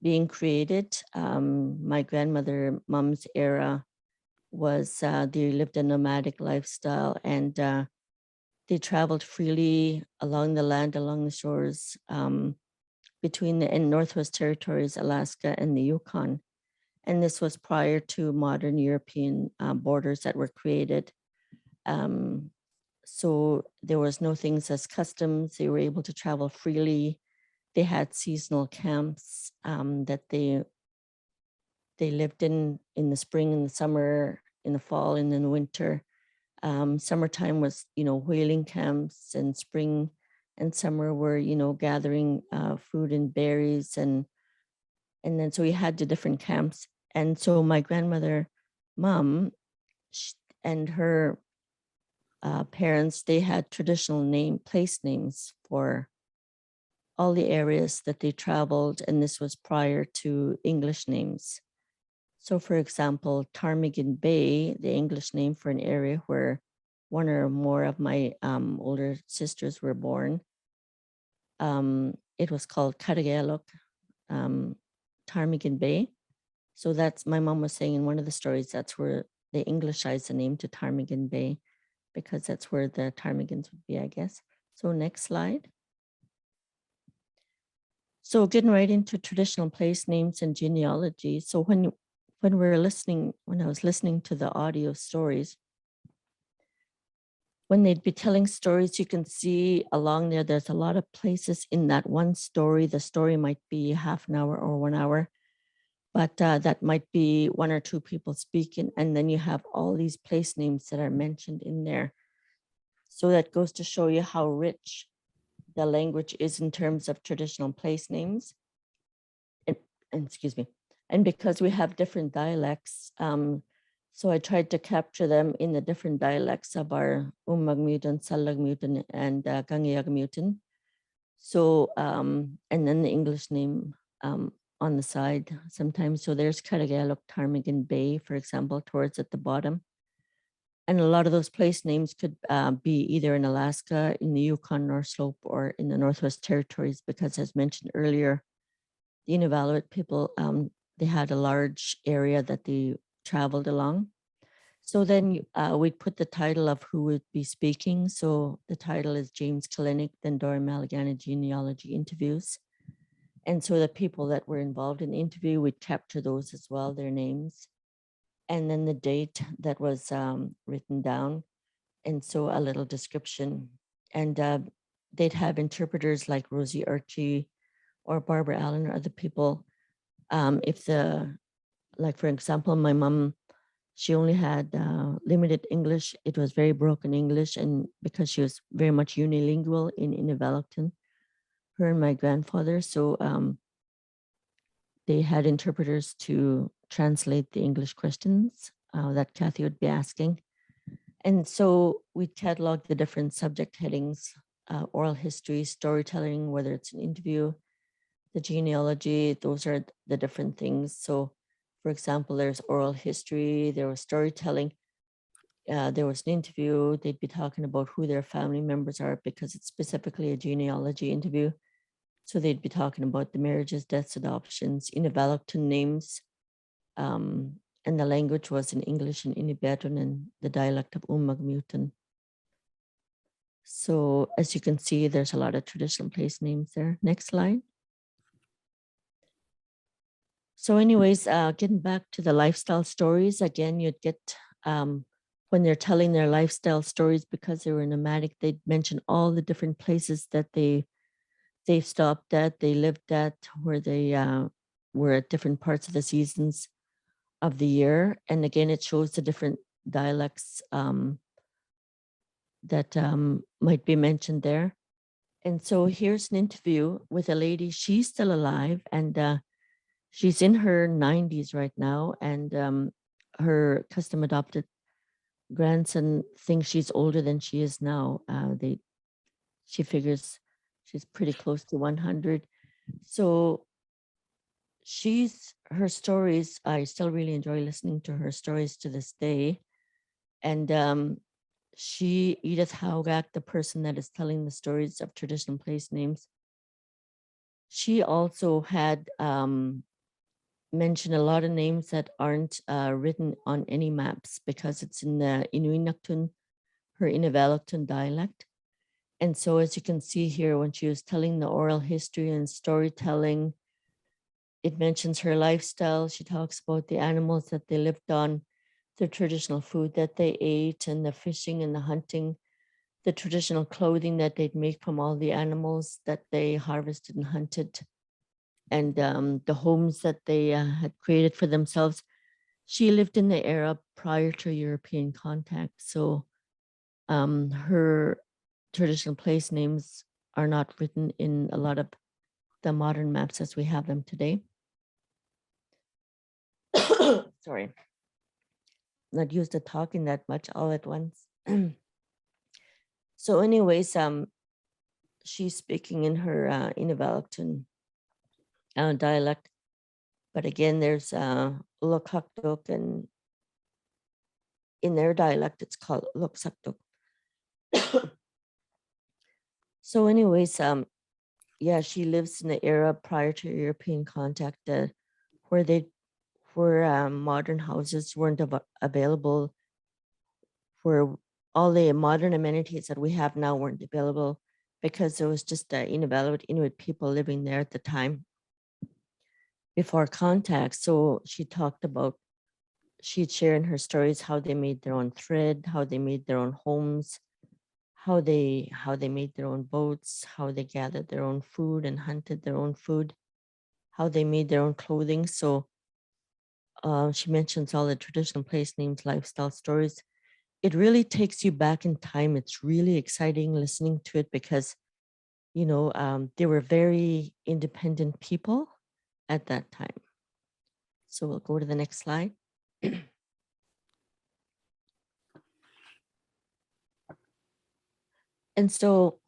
being created. My grandmother, mom's era was they lived a nomadic lifestyle, and they traveled freely along the land, along the shores, between the Northwest Territories, Alaska, and the Yukon. And this was prior to modern European borders that were created. So there was no things as customs. They were able to travel freely. They had seasonal camps that they lived in the spring, in the summer, in the fall, and in the winter. Summertime was, whaling camps, and spring and summer were, gathering food and berries, and then so we had the different camps. And so my grandmother, mom, and her parents, they had traditional place names for all the areas that they traveled, and this was prior to English names. So for example, Ptarmigan Bay, the English name for an area where one or more of my older sisters were born, it was called Carr-Wiggin, Ptarmigan Bay. So that's, my mom was saying in one of the stories, that's where they Englishized the name to Ptarmigan Bay, because that's where the ptarmigans would be, I guess. So next slide. So getting right into traditional place names and genealogy. So when I was listening to the audio stories, when they'd be telling stories, you can see along there's a lot of places in that one story. The story might be half an hour or 1 hour, but that might be 1 or 2 people speaking. And then you have all these place names that are mentioned in there. So that goes to show you how rich the language is in terms of traditional place names. And excuse me. And because we have different dialects, so I tried to capture them in the different dialects of our Umagmutan, Salagmutan, and Gangayagmutan. So, and then the English name on the side sometimes. So there's Carr-Wiggin, Ptarmigan Bay, for example, towards at the bottom. And a lot of those place names could be either in Alaska, in the Yukon North Slope, or in the Northwest Territories, because as mentioned earlier, the Inuvialuit people, they had a large area that they traveled along. So then we'd put the title of who would be speaking. So the title is James Kalinick, then Dodie Malegana Genealogy Interviews. And so the people that were involved in the interview, we'd capture those as well, their names. And then the date that was written down. And so a little description. And they'd have interpreters like Rosie Archie or Barbara Allen or other people. If the like for example, my mom, she only had limited English. It was very broken English, and because she was very much unilingual in Inuvialuit, her and my grandfather, so they had interpreters to translate the English questions that Kathy would be asking. And so we cataloged the different subject headings, oral history, storytelling, whether it's an interview, the genealogy, those are the different things. So for example, there's oral history, there was storytelling, there was an interview, they'd be talking about who their family members are because it's specifically a genealogy interview. So they'd be talking about the marriages, deaths, adoptions, Inuvialuit names, and the language was in English and Inuvialuit and the dialect of Umagmutan. So as you can see, there's a lot of traditional place names there. Next slide. So anyways, getting back to the lifestyle stories, again, you'd get, when they're telling their lifestyle stories, because they were nomadic, they'd mention all the different places that they've stopped at, they lived at, where they were at different parts of the seasons of the year. And again, it shows the different dialects that might be mentioned there. And so here's an interview with a lady, she's still alive, and she's in her 90s right now, and her custom adopted grandson thinks she's older than she is now. She figures she's pretty close to 100. So her stories, I still really enjoy listening to her stories to this day. And Edith Haugac, the person that is telling the stories of traditional place names, she also had mentioned a lot of names that aren't written on any maps because it's in the Inuinnaqtun, her Inuvialuit dialect. And so as you can see here, when she was telling the oral history and storytelling, it mentions her lifestyle. She talks about the animals that they lived on, the traditional food that they ate, and the fishing and the hunting, the traditional clothing that they'd make from all the animals that they harvested and hunted, and the homes that they had created for themselves. She lived in the era prior to European contact. So her traditional place names are not written in a lot of the modern maps as we have them today. Sorry, not used to talking that much all at once. So anyways, she's speaking in her Inuvialuit dialect, but again, there's Lokakdok, and in their dialect, it's called Loksakdok. So anyways, yeah, she lives in the era prior to European contact, where modern houses weren't available, where all the modern amenities that we have now weren't available because there was just Inuvialuit Inuit people living there at the time before contact. So she talked about, she'd share in her stories how they made their own thread, how they made their own homes, how they made their own boats, how they gathered their own food and hunted their own food, how they made their own clothing. So she mentions all the traditional place names, lifestyle stories. It really takes you back in time. It's really exciting listening to it because, you know, they were very independent people at that time. So we'll go to the next slide. And so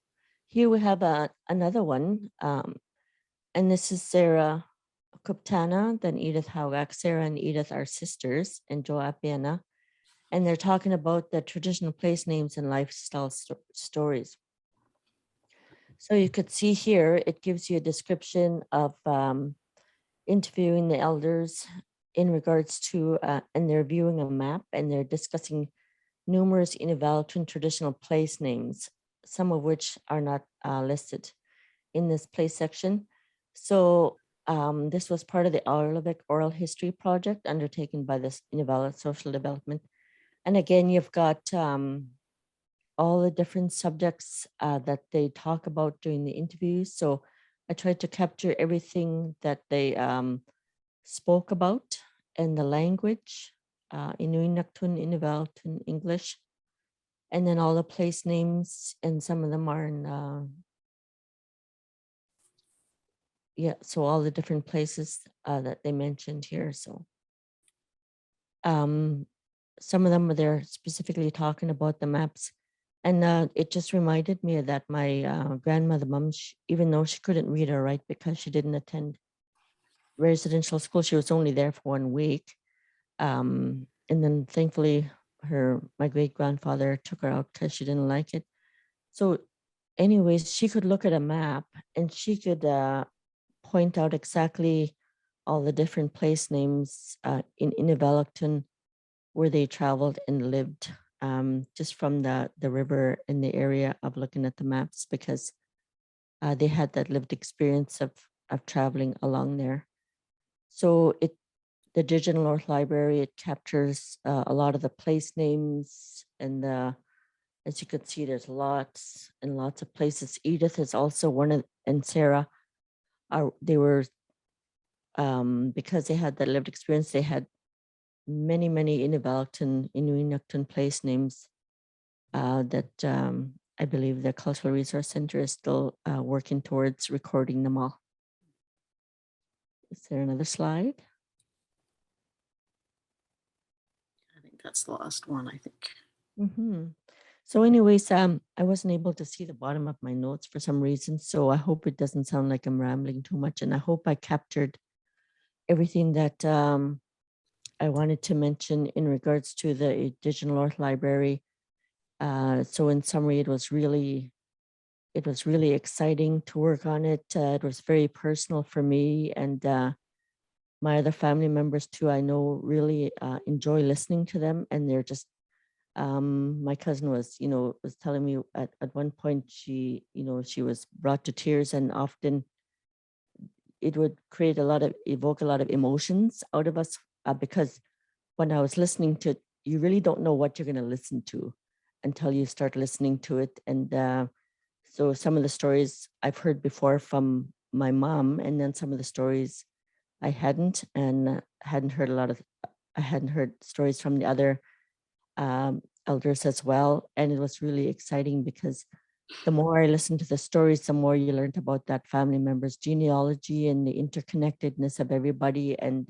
here we have another one. And this is Sarah Kuptana, then Edith Haugac. Sarah and Edith are sisters in Joapiana. And they're talking about the traditional place names and lifestyle stories. So you could see here, it gives you a description of interviewing the elders in regards to, and they're viewing a map and they're discussing numerous Inuvialuit traditional place names, some of which are not listed in this place section. So this was part of the Arlavik Oral History Project undertaken by this Inuvialuit Social Development. And again, you've got all the different subjects that they talk about during the interviews. So I tried to capture everything that they spoke about and the language, Inuvialuit, Inuvialuit English, and then all the place names, and some of them are in, so all the different places that they mentioned here. So some of them they're specifically talking about the maps. And it just reminded me that my grandmother, mom, even though she couldn't read or write because she didn't attend residential school, she was only there for 1 week. And then thankfully my great grandfather took her out because she didn't like it. So anyways, she could look at a map and she could point out exactly all the different place names in Inuvialuit where they traveled and lived, just from the river in the area of looking at the maps, because they had that lived experience of traveling along there. So the Digital North Library, it captures a lot of the place names, and as you could see, there's lots and lots of places. Edith is also one of, and Sarah, they were, because they had that lived experience, they had many Inuvialuit place names that I believe the Cultural Resource Center is still working towards recording them all. Is there another slide? I think that's the last one, I think. Mm-hmm. So anyways, I wasn't able to see the bottom of my notes for some reason, so I hope it doesn't sound like I'm rambling too much, and I hope I captured everything that I wanted to mention in regards to the Digital North Library. So in summary, it was really exciting to work on it. It was very personal for me, and my other family members too, I know, really enjoy listening to them. And they're just, my cousin was telling me at one point, she was brought to tears, and often it would evoke a lot of emotions out of us, because when I was listening to it, you really don't know what you're going to listen to until you start listening to it. And so some of the stories I've heard before from my mom, and then some of the stories I hadn't heard I hadn't heard stories from the other elders as well. And it was really exciting, because the more I listened to the stories, the more you learned about that family member's genealogy and the interconnectedness of everybody. And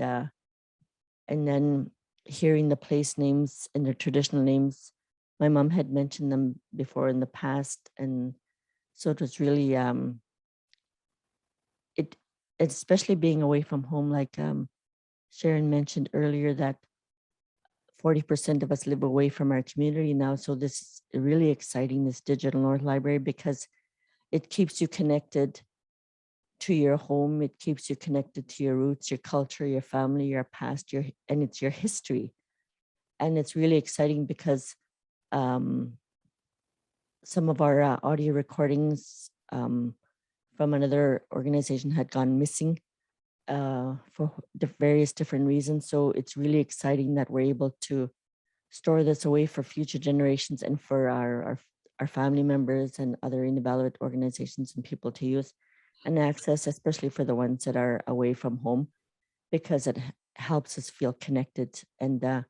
then hearing the place names and their traditional names. My mom had mentioned them before in the past. And so it was really, especially being away from home, like Sharon mentioned earlier, that 40% of us live away from our community now. So this is really exciting, this Digital North Library, because it keeps you connected to your home. It keeps you connected to your roots, your culture, your family, your past, and it's your history. And it's really exciting because some of our audio recordings from another organization had gone missing for the various different reasons. So it's really exciting that we're able to store this away for future generations and for our family members and other Inuvialuit organizations and people to use and access, especially for the ones that are away from home, because it helps us feel connected. And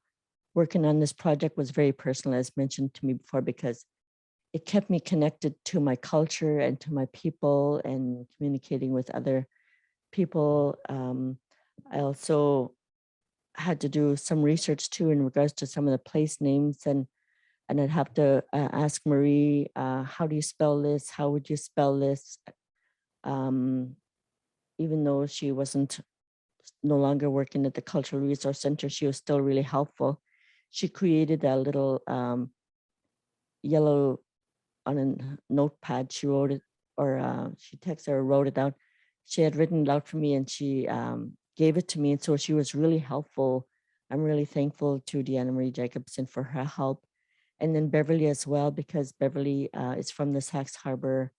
working on this project was very personal, as mentioned to me before, because it kept me connected to my culture and to my people and communicating with other people. I also had to do some research too in regards to some of the place names, and I'd have to ask Marie, how do you spell this? How would you spell this? Even though she wasn't no longer working at the Cultural Resource Center, she was still really helpful. She created a little yellow on a notepad. She wrote it, or she texted or wrote it out. She had written it out for me, and she gave it to me. And so she was really helpful. I'm really thankful to Deanna Marie Jacobson for her help. And then Beverly as well, because Beverly is from the Sachs Harbor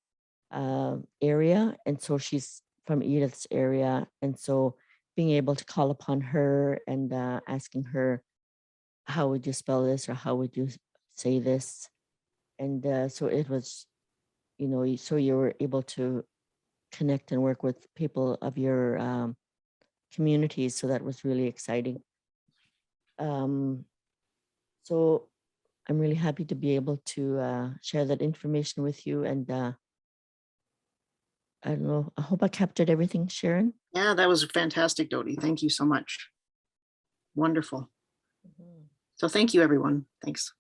area. And so she's from Edith's area. And so being able to call upon her and asking her, how would you spell this, or how would you say this? And so it was, so you were able to connect and work with people of your communities. So that was really exciting. So I'm really happy to be able to share that information with you. And I don't know, I hope I captured everything, Sharon. Yeah, that was fantastic, Dodie. Thank you so much. Wonderful. So thank you, everyone. Thanks.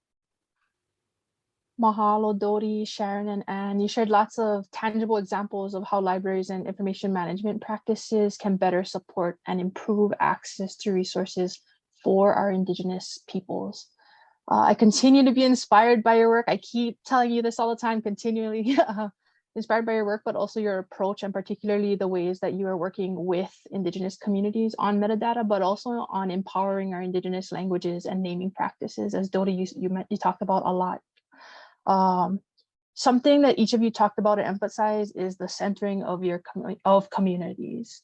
Mahalo, Dodie, Sharon, and Anne. You shared lots of tangible examples of how libraries and information management practices can better support and improve access to resources for our Indigenous peoples. I continue to be inspired by your work. I keep telling you this all the time, continually inspired by your work, but also your approach, and particularly the ways that you are working with Indigenous communities on metadata, but also on empowering our Indigenous languages and naming practices, as Dodie, you talked about a lot. Something that each of you talked about and emphasized is the centering of communities.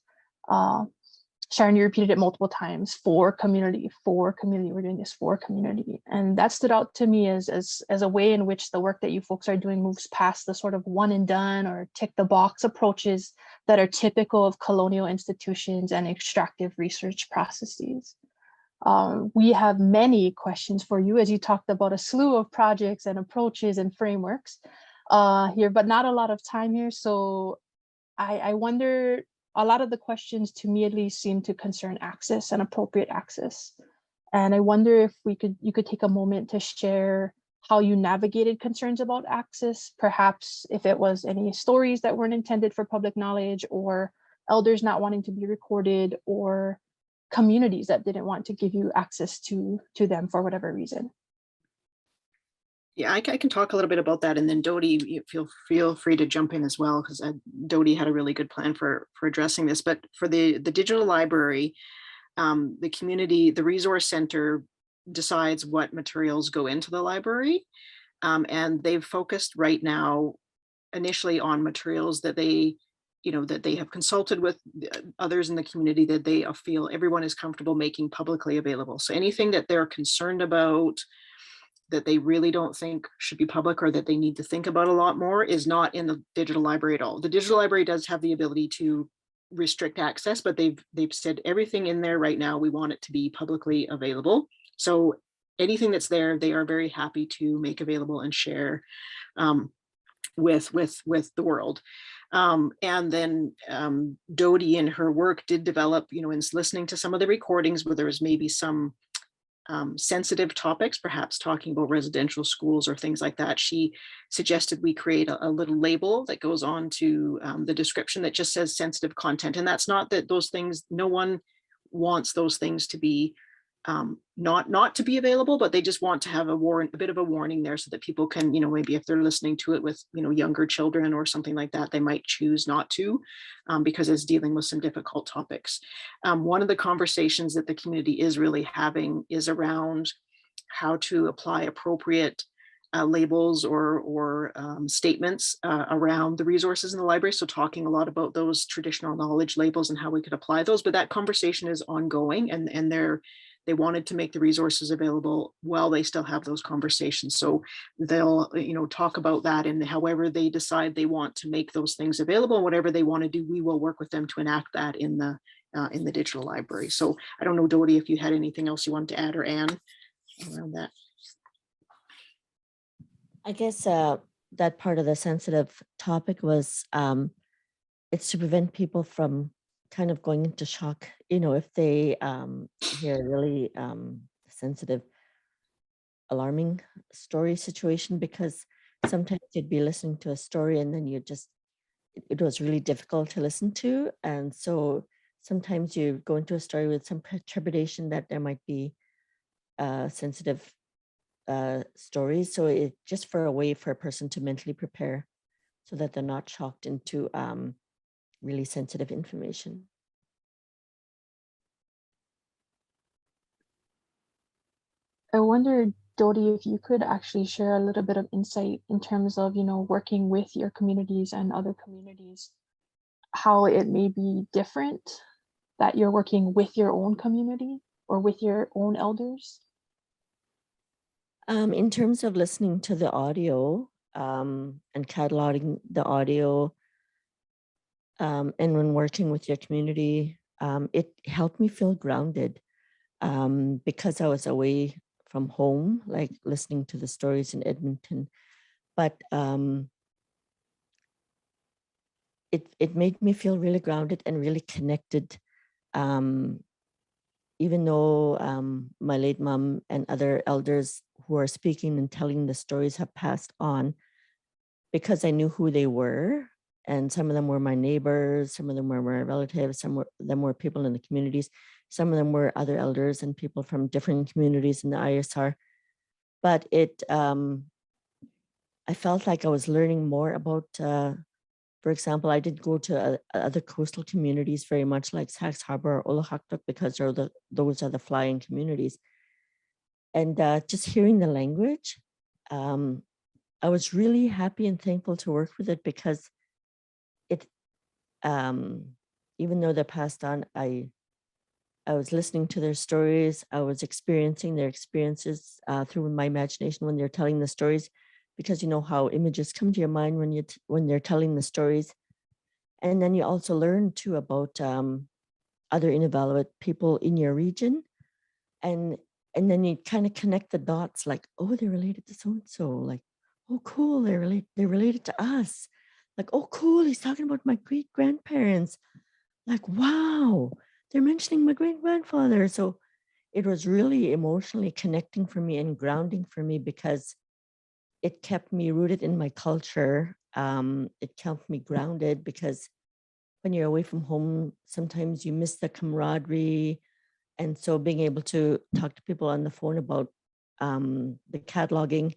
Sharon, you repeated it multiple times, for community, we're doing this for community. And that stood out to me as a way in which the work that you folks are doing moves past the sort of one and done or tick the box approaches that are typical of colonial institutions and extractive research processes. We have many questions for you, as you talked about a slew of projects and approaches and frameworks here, but not a lot of time here. So I wonder, a lot of the questions to me at least seem to concern access and appropriate access. And I wonder if you could take a moment to share how you navigated concerns about access, perhaps if it was any stories that weren't intended for public knowledge, or elders not wanting to be recorded, or communities that didn't want to give you access to them for whatever reason. Yeah, I can talk a little bit about that, and then Dodie, feel free to jump in as well, because Dodie had a really good plan for addressing this. But for the digital library, the community, the resource center decides what materials go into the library, and they've focused right now initially on materials that they have consulted with others in the community that they feel everyone is comfortable making publicly available. So anything that they're concerned about, that they really don't think should be public, or that they need to think about a lot more, is not in the digital library at all. The digital library does have the ability to restrict access, but they've said everything in there right now, we want it to be publicly available. So anything that's there, they are very happy to make available and share with the world. And then Dodie in her work did develop, in listening to some of the recordings where there was maybe some sensitive topics, perhaps talking about residential schools or things like that, she suggested we create a little label that goes on to the description that just says sensitive content. And that's not that those things, no one wants those things to be not to be available, but they just want to have a bit of a warning there, so that people can, maybe if they're listening to it with, younger children or something like that, they might choose not to, because it's dealing with some difficult topics. One of the conversations that the community is really having is around how to apply appropriate labels or statements around the resources in the library. So talking a lot about those traditional knowledge labels and how we could apply those, but that conversation is ongoing, and they wanted to make the resources available while they still have those conversations. So they'll, talk about that, and however they decide they want to make those things available, whatever they want to do, we will work with them to enact that in the digital library. So I don't know, Dodie, if you had anything else you wanted to add, or Anne, around that. I guess that part of the sensitive topic was it's to prevent people from kind of going into shock, if they hear a really sensitive, alarming story situation, because sometimes you'd be listening to a story and then it was really difficult to listen to. And so sometimes you go into a story with some trepidation that there might be sensitive stories. So it's just for a way for a person to mentally prepare so that they're not shocked into really sensitive information. I wonder, Dodie, if you could actually share a little bit of insight in terms of, working with your communities and other communities, how it may be different that you're working with your own community or with your own elders. In terms of listening to the audio and cataloging the audio, and when working with your community, it helped me feel grounded. because I was away from home, like listening to the stories in Edmonton. But it made me feel really grounded and really connected. Even though my late mom and other elders who are speaking and telling the stories have passed on, because I knew who they were, and some of them were my neighbors, some of them were my relatives, some of them were people in the communities, some of them were other elders and people from different communities in the ISR. But I felt like I was learning more about, for example, I did go to other coastal communities very much like Sachs Harbor or Olahaktuk, because those are the flying communities. And just hearing the language, I was really happy and thankful to work with it, because it, even though they're passed on, I was listening to their stories. I was experiencing their experiences through my imagination when they're telling the stories, because you know how images come to your mind when they're telling the stories. And then you also learn too about other Inuvialuit people in your region. And then you kind of connect the dots, like, oh, they're related to so-and-so, like, oh, cool, they're related to us. Like, oh, cool, he's talking about my great-grandparents. Like, wow, they're mentioning my great-grandfather. So it was really emotionally connecting for me and grounding for me, because it kept me rooted in my culture. It kept me grounded, because when you're away from home, sometimes you miss the camaraderie. And so being able to talk to people on the phone about the cataloging,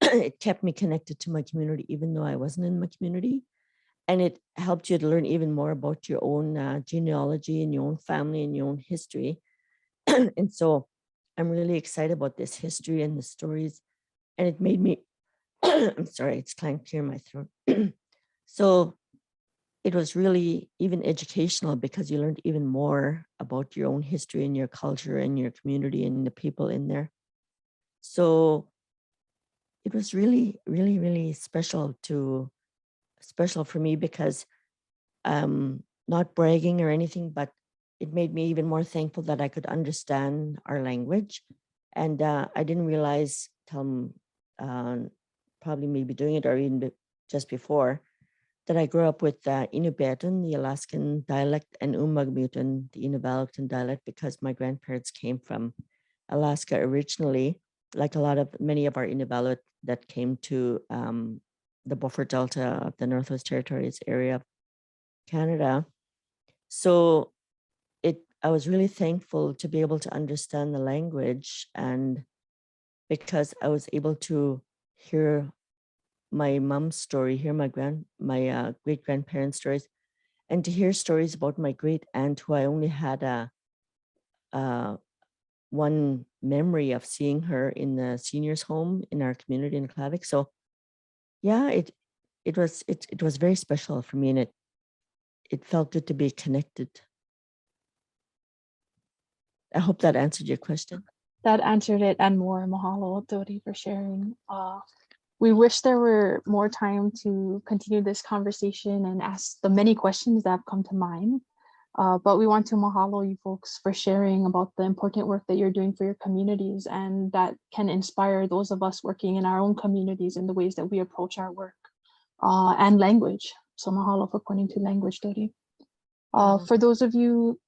it kept me connected to my community, even though I wasn't in my community. And it helped you to learn even more about your own genealogy and your own family and your own history. And so I'm really excited about this history and the stories. And it made me, I'm sorry, it's trying to clear my throat. So it was really even educational, because you learned even more about your own history and your culture and your community and the people in there. So it was really, really, really special for me, because not bragging or anything, but it made me even more thankful that I could understand our language. And I didn't realize till probably maybe doing it, or even just before, that I grew up with Inuvialuit, the Alaskan dialect, and Umagmutan, the Inuvialuit dialect, because my grandparents came from Alaska originally, like many of our Inuvialuit that came to the Beaufort Delta of the Northwest Territories area of Canada. So I was really thankful to be able to understand the language, and because I was able to hear my mom's story, hear my great-grandparents' stories, and to hear stories about my great aunt, who I only had one memory of seeing her in the seniors' home in our community in Klavik. So yeah, it was very special for me, and it felt good to be connected. I hope that answered your question. That answered it and more. Mahalo, Dodie, for sharing. We wish there were more time to continue this conversation and ask the many questions that have come to mind. But we want to mahalo you folks for sharing about the important work that you're doing for your communities, and that can inspire those of us working in our own communities in the ways that we approach our work and language. So mahalo for pointing to language, Dodie. For those of you,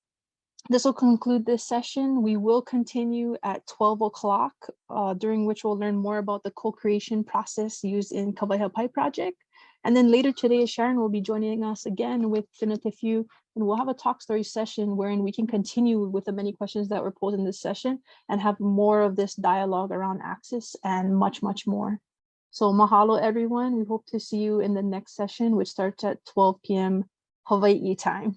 this will conclude this session. We will continue at 12 o'clock, during which we'll learn more about the co-creation process used in Kawaihapai project. And then later today, Sharon will be joining us again with Finatifu, and we'll have a talk story session wherein we can continue with the many questions that were posed in this session and have more of this dialogue around access and much, much more. So mahalo, everyone. We hope to see you in the next session, which starts at 12 p.m. Hawaii time.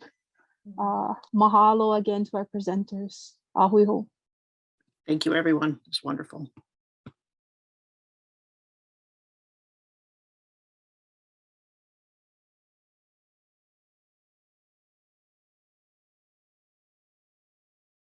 Mahalo again to our presenters. Ahui ho. Thank you, everyone. It's wonderful.